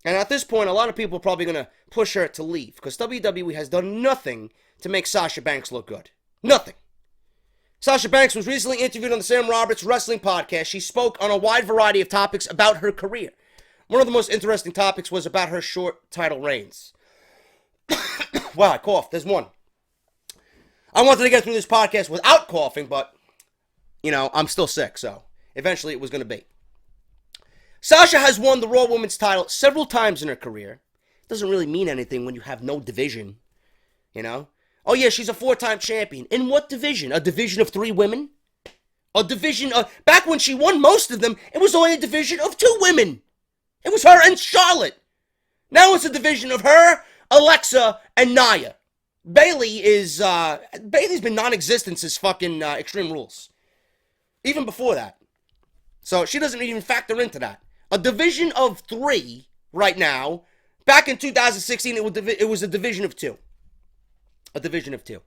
[SPEAKER 3] And at this point, a lot of people are probably going to push her to leave because WWE has done nothing to make Sasha Banks look good. Nothing. Sasha Banks was recently interviewed on the Sam Roberts Wrestling Podcast. She spoke on a wide variety of topics about her career. One of the most interesting topics was about her short title reigns. Wow, I coughed. There's one. I wanted to get through this podcast without coughing, but, you know, I'm still sick, so eventually it was going to be. Sasha has won the Raw Women's title several times in her career. It doesn't really mean anything when you have no division, you know? Oh yeah, she's a 4-time champion. In what division? A division of 3 women? A division of... Back when she won most of them, it was only a division of 2 women. It was her and Charlotte. Now it's a division of her, Alexa, and Nia. Bayley's been non-existent since fucking Extreme Rules. Even before that. So she doesn't even factor into that. A division of 3 right now. Back in 2016, it was a division of 2. A division of 2.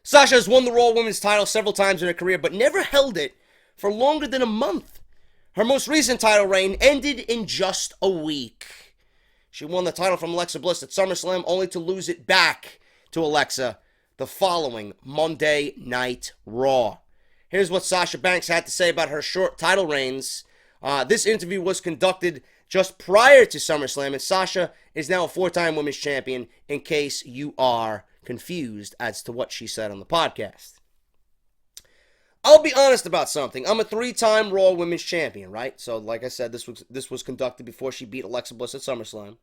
[SPEAKER 3] Sasha has won the Raw Women's title several times in her career, but never held it for longer than a month. Her most recent title reign ended in just a week. She won the title from Alexa Bliss at SummerSlam, only to lose it back to Alexa the following Monday Night Raw. Here's what Sasha Banks had to say about her short title reigns This interview was conducted just prior to SummerSlam, and Sasha is now a 4-time women's champion, in case you are confused as to what she said on the podcast. I'll be honest about something. I'm a 3-time Raw Women's Champion, right? So, like I said, this was conducted before she beat Alexa Bliss at SummerSlam.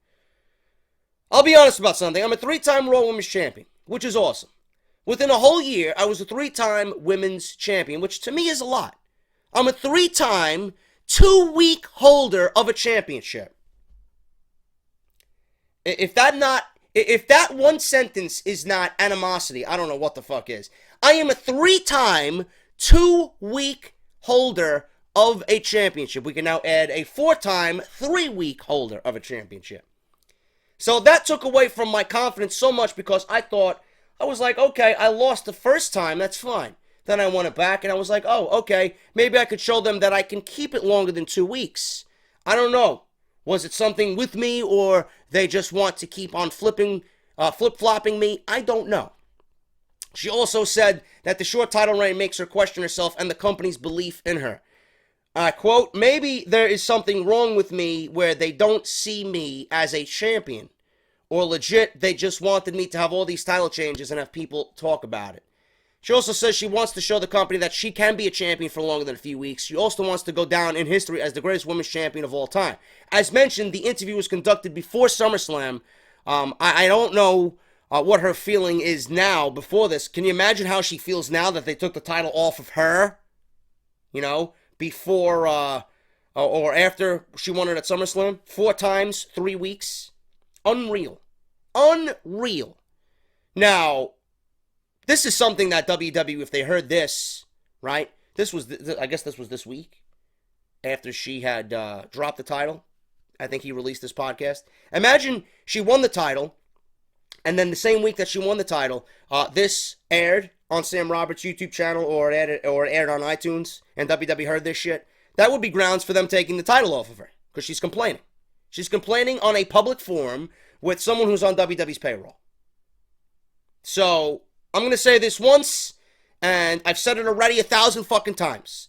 [SPEAKER 3] I'll be honest about something. I'm a 3-time Raw Women's Champion, which is awesome. Within a whole year, I was a 3-time Women's Champion, which to me is a lot. I'm a 3-time, 2-week holder of a championship. If that one sentence is not animosity, I don't know what the fuck is. I am a 3-time, 2-week holder of a championship. We can now add a 4-time, 3-week holder of a championship. So that took away from my confidence so much, because I was like, okay, I lost the first time, that's fine. Then I won it back, and I was like, oh, okay, maybe I could show them that I can keep it longer than 2 weeks. I don't know. Was it something with me, or they just want to keep on flip-flopping me? I don't know. She also said that the short title reign makes her question herself and the company's belief in her. Quote, maybe there is something wrong with me where they don't see me as a champion. Or legit, they just wanted me to have all these title changes and have people talk about it. She also says she wants to show the company that she can be a champion for longer than a few weeks. She also wants to go down in history as the greatest women's champion of all time. As mentioned, the interview was conducted before SummerSlam. I don't know what her feeling is now before this. Can you imagine how she feels now that they took the title off of her? You know, before or after she won it at SummerSlam? 4 times, 3 weeks. Unreal. Unreal. Now, this is something that WWE, if they heard this, right? I guess this was this week, after she had dropped the title. I think he released this podcast. Imagine she won the title, and then the same week that she won the title, this aired on Sam Roberts' YouTube channel, or it aired on iTunes, and WWE heard this shit. That would be grounds for them taking the title off of her, because she's complaining. She's complaining on a public forum with someone who's on WWE's payroll. So, I'm going to say this once, and I've said it already 1,000 fucking times.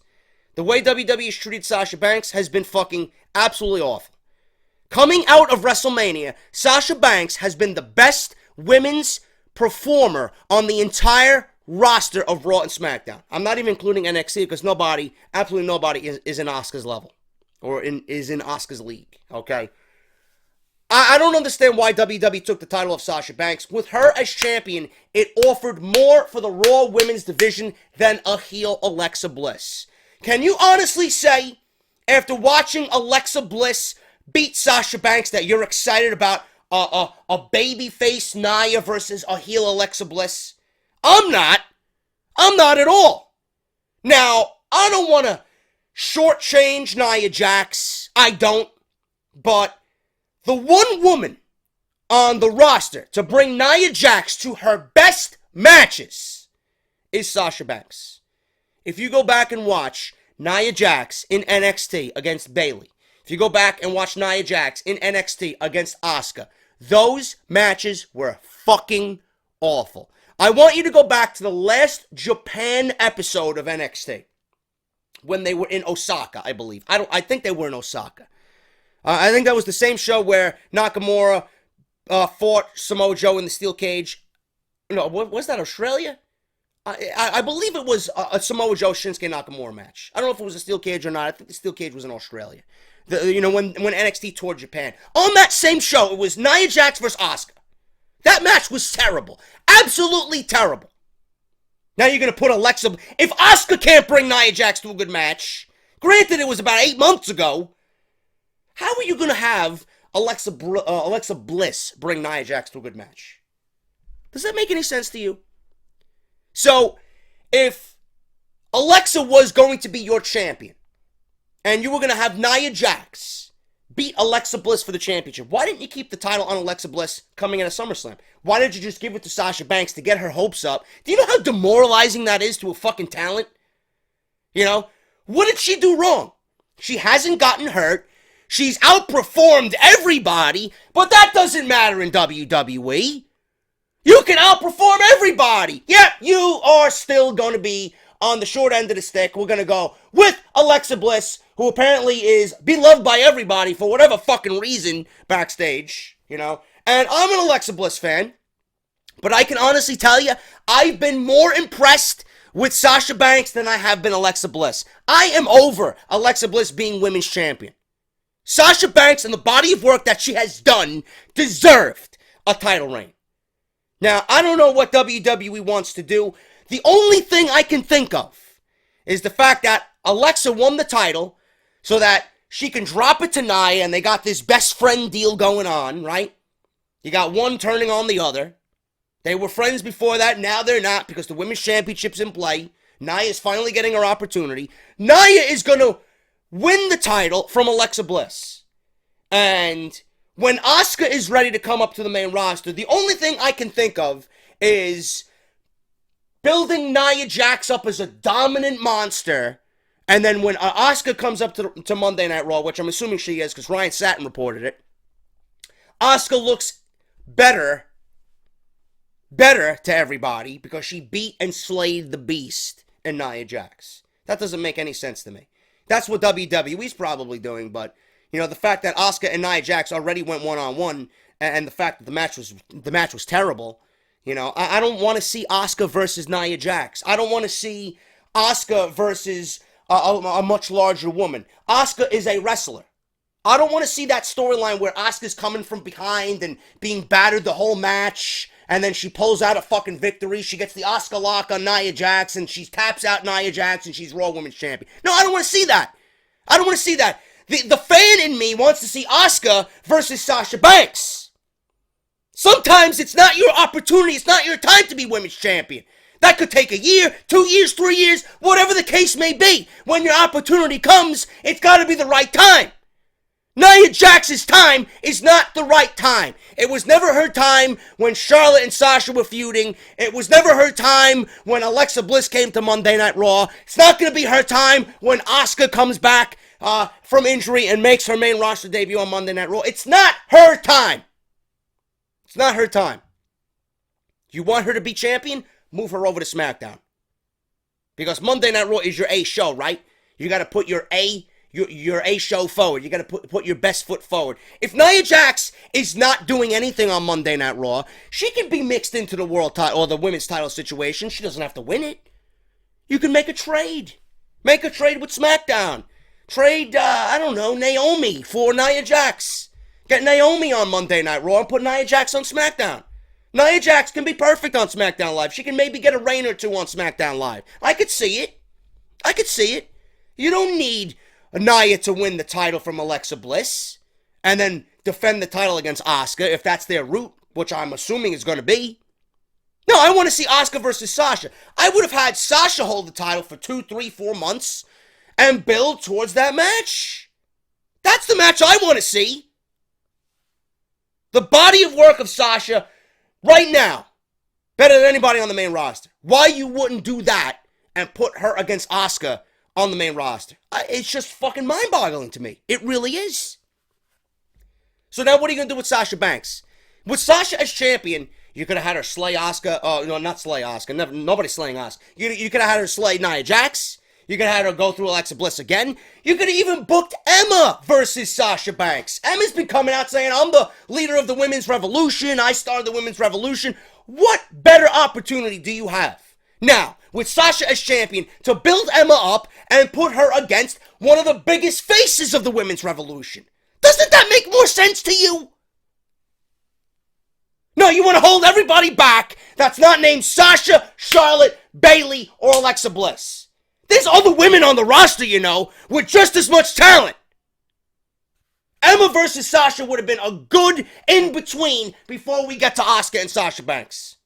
[SPEAKER 3] The way WWE has treated Sasha Banks has been fucking absolutely awful. Coming out of WrestleMania, Sasha Banks has been the best women's performer on the entire roster of Raw and SmackDown. I'm not even including NXT, because absolutely nobody is in Asuka's level, or is in Asuka's league, okay? I don't understand why WWE took the title of Sasha Banks. With her as champion, it offered more for the Raw Women's division than a heel Alexa Bliss. Can you honestly say, after watching Alexa Bliss beat Sasha Banks, that you're excited about a babyface Nia versus a heel Alexa Bliss? I'm not. I'm not at all. Now, I don't want to shortchange Nia Jax. I don't. But the one woman on the roster to bring Nia Jax to her best matches is Sasha Banks. If you go back and watch Nia Jax in NXT against Bayley, if you go back and watch Nia Jax in NXT against Asuka, those matches were fucking awful. I want you to go back to the last Japan episode of NXT, when they were in Osaka, I believe. I think they were in Osaka. I think that was the same show where Nakamura fought Samoa Joe in the steel cage. No, was that Australia? I believe it was a Samoa Joe Shinsuke Nakamura match. I don't know if it was a steel cage or not. I think the steel cage was in Australia. When NXT toured Japan. On that same show, it was Nia Jax versus Asuka. That match was terrible. Absolutely terrible. Now you're going to put Alexa... If Asuka can't bring Nia Jax to a good match, granted it was about 8 months ago, how are you going to have Alexa Bliss bring Nia Jax to a good match? Does that make any sense to you? So, if Alexa was going to be your champion, and you were going to have Nia Jax beat Alexa Bliss for the championship, why didn't you keep the title on Alexa Bliss coming in at SummerSlam? Why didn't you just give it to Sasha Banks to get her hopes up? Do you know how demoralizing that is to a fucking talent? You know? What did she do wrong? She hasn't gotten hurt. She's outperformed everybody, but that doesn't matter in WWE. You can outperform everybody. Yeah, you are still going to be on the short end of the stick, we're going to go with Alexa Bliss, who apparently is beloved by everybody for whatever fucking reason backstage, you know. And I'm an Alexa Bliss fan, but I can honestly tell you, I've been more impressed with Sasha Banks than I have been Alexa Bliss. I am over Alexa Bliss being women's champion. Sasha Banks and the body of work that she has done deserved a title reign. Now, I don't know what WWE wants to do. The only thing I can think of is the fact that Alexa won the title so that she can drop it to Nia, and they got this best friend deal going on, right? You got one turning on the other. They were friends before that, now they're not because the Women's Championship's in play. Nia is finally getting her opportunity. Nia is going to win the title from Alexa Bliss. And when Asuka is ready to come up to the main roster, the only thing I can think of is building Nia Jax up as a dominant monster. And then when Asuka comes up to Monday Night Raw, which I'm assuming she is because Ryan Satin reported it, Asuka looks better to everybody because she beat and slayed the beast in Nia Jax. That doesn't make any sense to me. That's what WWE's probably doing, but you know, the fact that Asuka and Nia Jax already went one-on-one, and the fact that the match was terrible, you know, I don't want to see Asuka versus Nia Jax. I don't want to see Asuka versus a much larger woman. Asuka is a wrestler. I don't want to see that storyline where Asuka's coming from behind and being battered the whole match, and then she pulls out a fucking victory. She gets the Asuka lock on Nia Jax, and she taps out Nia Jax, and she's Raw Women's Champion. No, I don't want to see that. I don't want to see that. The fan in me wants to see Asuka versus Sasha Banks. Sometimes it's not your opportunity, it's not your time to be Women's Champion. That could take a year, 2 years, 3 years, whatever the case may be. When your opportunity comes, it's got to be the right time. Nia Jax's time is not the right time. It was never her time when Charlotte and Sasha were feuding. It was never her time when Alexa Bliss came to Monday Night Raw. It's not going to be her time when Asuka comes back from injury and makes her main roster debut on Monday Night Raw. It's not her time. It's not her time. You want her to be champion? Move her over to SmackDown. Because Monday Night Raw is your A show, right? You got to put your A show forward. You got to put your best foot forward. If Nia Jax is not doing anything on Monday Night Raw, she can be mixed into the world title or the women's title situation. She doesn't have to win it. You can make a trade. Make a trade with SmackDown. Trade, I don't know, Naomi for Nia Jax. Get Naomi on Monday Night Raw and put Nia Jax on SmackDown. Nia Jax can be perfect on SmackDown Live. She can maybe get a reign or two on SmackDown Live. I could see it. I could see it. You don't need Nia to win the title from Alexa Bliss and then defend the title against Asuka if that's their route, which I'm assuming is going to be. No, I want to see Asuka versus Sasha. I would have had Sasha hold the title for 2, 3, 4 months and build towards that match. That's the match I want to see. The body of work of Sasha right now, better than anybody on the main roster. Why you wouldn't do that and put her against Asuka on the main roster? It's just fucking mind-boggling to me. It really is. So now what are you going to do with Sasha Banks? With Sasha as champion, you could have had her slay Asuka. No, not slay Asuka. Nobody's slaying Asuka. You could have had her slay Nia Jax. You could have had her go through Alexa Bliss again. You could have even booked Emma versus Sasha Banks. Emma's been coming out saying, I'm the leader of the women's revolution. I started the women's revolution. What better opportunity do you have now with Sasha as champion to build Emma up and put her against one of the biggest faces of the women's revolution? Doesn't that make more sense to you? No, you want to hold everybody back that's not named Sasha, Charlotte, Bayley, or Alexa Bliss. There's other women on the roster, you know, with just as much talent. Emma versus Sasha would have been a good in-between before we get to Asuka and Sasha Banks.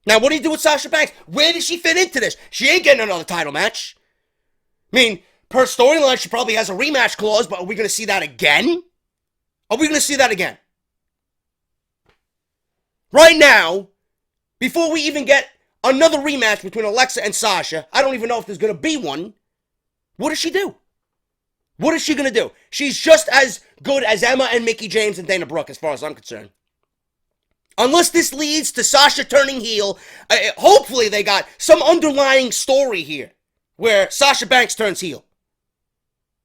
[SPEAKER 3] Now, what do you do with Sasha Banks? Where does she fit into this? She ain't getting another title match. I mean, per storyline, she probably has a rematch clause, but are we going to see that again? Are we going to see that again? Right now, before we even get another rematch between Alexa and Sasha, I don't even know if there's going to be one. What does she do? What is she going to do? She's just as good as Emma and Mickie James and Dana Brooke, as far as I'm concerned. Unless this leads to Sasha turning heel, hopefully they got some underlying story here where Sasha Banks turns heel.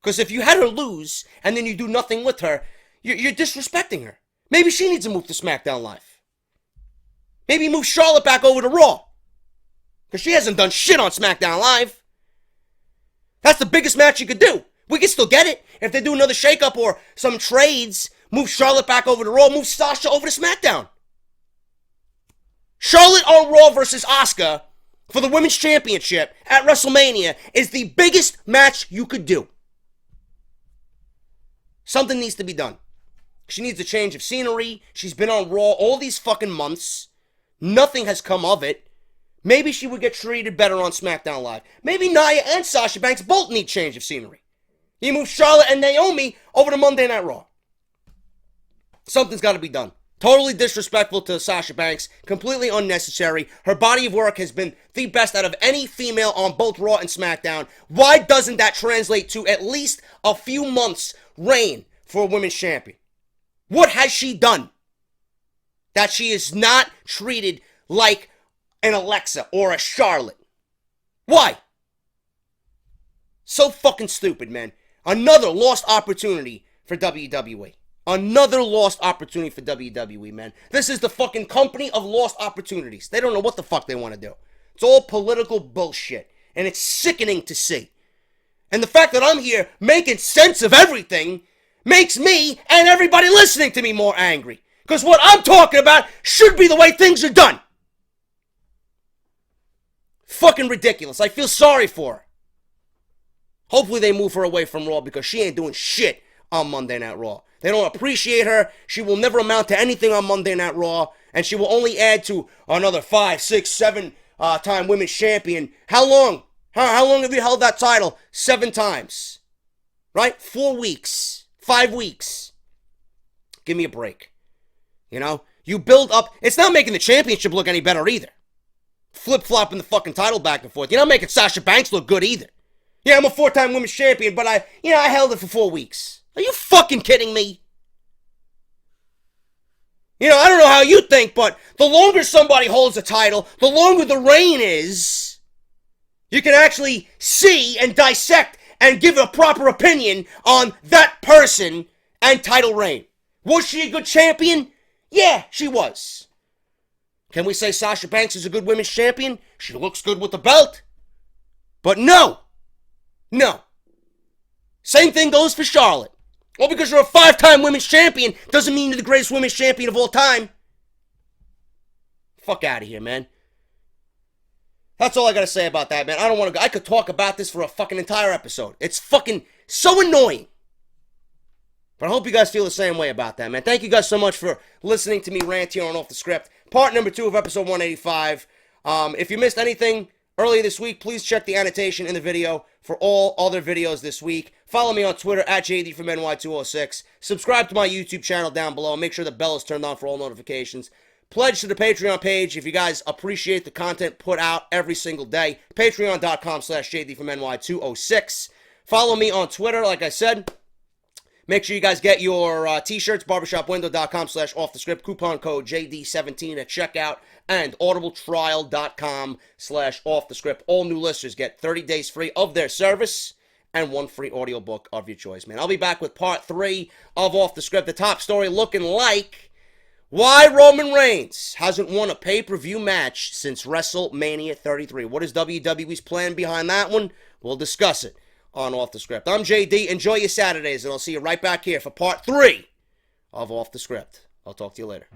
[SPEAKER 3] Because if you had her lose and then you do nothing with her, you're disrespecting her. Maybe she needs to move to SmackDown Live. Maybe move Charlotte back over to Raw. Because she hasn't done shit on SmackDown Live. That's the biggest match you could do. We can still get it. If they do another shakeup or some trades, move Charlotte back over to Raw, move Sasha over to SmackDown. Charlotte on Raw versus Asuka for the Women's Championship at WrestleMania is the biggest match you could do. Something needs to be done. She needs a change of scenery. She's been on Raw all these fucking months. Nothing has come of it. Maybe she would get treated better on SmackDown Live. Maybe Nia and Sasha Banks both need change of scenery. You move Charlotte and Naomi over to Monday Night Raw. Something's got to be done. Totally disrespectful to Sasha Banks. Completely unnecessary. Her body of work has been the best out of any female on both Raw and SmackDown. Why doesn't that translate to at least a few months reign for a women's champion? What has she done that she is not treated like an Alexa or a Charlotte? Why? So fucking stupid, man. Another lost opportunity for WWE. Another lost opportunity for WWE, man. This is the fucking company of lost opportunities. They don't know what the fuck they want to do. It's all political bullshit. And it's sickening to see. And the fact that I'm here making sense of everything makes me and everybody listening to me more angry. Because what I'm talking about should be the way things are done. Fucking ridiculous. I feel sorry for her. Hopefully they move her away from Raw because she ain't doing shit on Monday Night Raw. They don't appreciate her. She will never amount to anything on Monday Night Raw. And she will only add to another 5, 6, 7 time women's champion. How long? How long have you held that title? 7 times. Right? 4 weeks. 5 weeks. Give me a break. You know? You build up. It's not making the championship look any better either. Flip-flopping the fucking title back and forth. You're not making Sasha Banks look good either. Yeah, I'm a 4-time women's champion, but I held it for 4 weeks. Are you fucking kidding me? You know, I don't know how you think, but the longer somebody holds a title, the longer the reign is. You can actually see and dissect and give a proper opinion on that person and title reign. Was she a good champion? Yeah, she was. Can we say Sasha Banks is a good women's champion? She looks good with the belt. But no. No. Same thing goes for Charlotte. Well, because you're a 5-time women's champion doesn't mean you're the greatest women's champion of all time. Fuck out of here, man. That's all I gotta say about that, man. I don't want to go. I could talk about this for a fucking entire episode. It's fucking so annoying. But I hope you guys feel the same way about that, man. Thank you guys so much for listening to me rant here on Off the Script. Part number 2 of episode 185. If you missed anything earlier this week, please check the annotation in the video for all other videos this week. Follow me on Twitter at JDFROMNY206. Subscribe to my YouTube channel down below. Make sure the bell is turned on for all notifications. Pledge to the Patreon page if you guys appreciate the content put out every single day. Patreon.com/JDFROMNY206. Follow me on Twitter, like I said. Make sure you guys get your t-shirts, barbershopwindow.com/offthescript, coupon code JD17 at checkout, and audibletrial.com/offthescript. All new listeners get 30 days free of their service and 1 free audiobook of your choice, man. I'll be back with part 3 of Off the Script. The top story looking like why Roman Reigns hasn't won a pay-per-view match since WrestleMania 33. What is WWE's plan behind that one? We'll discuss it on Off the Script. I'm JD. Enjoy your Saturdays, and I'll see you right back here for part 3 of Off the Script. I'll talk to you later.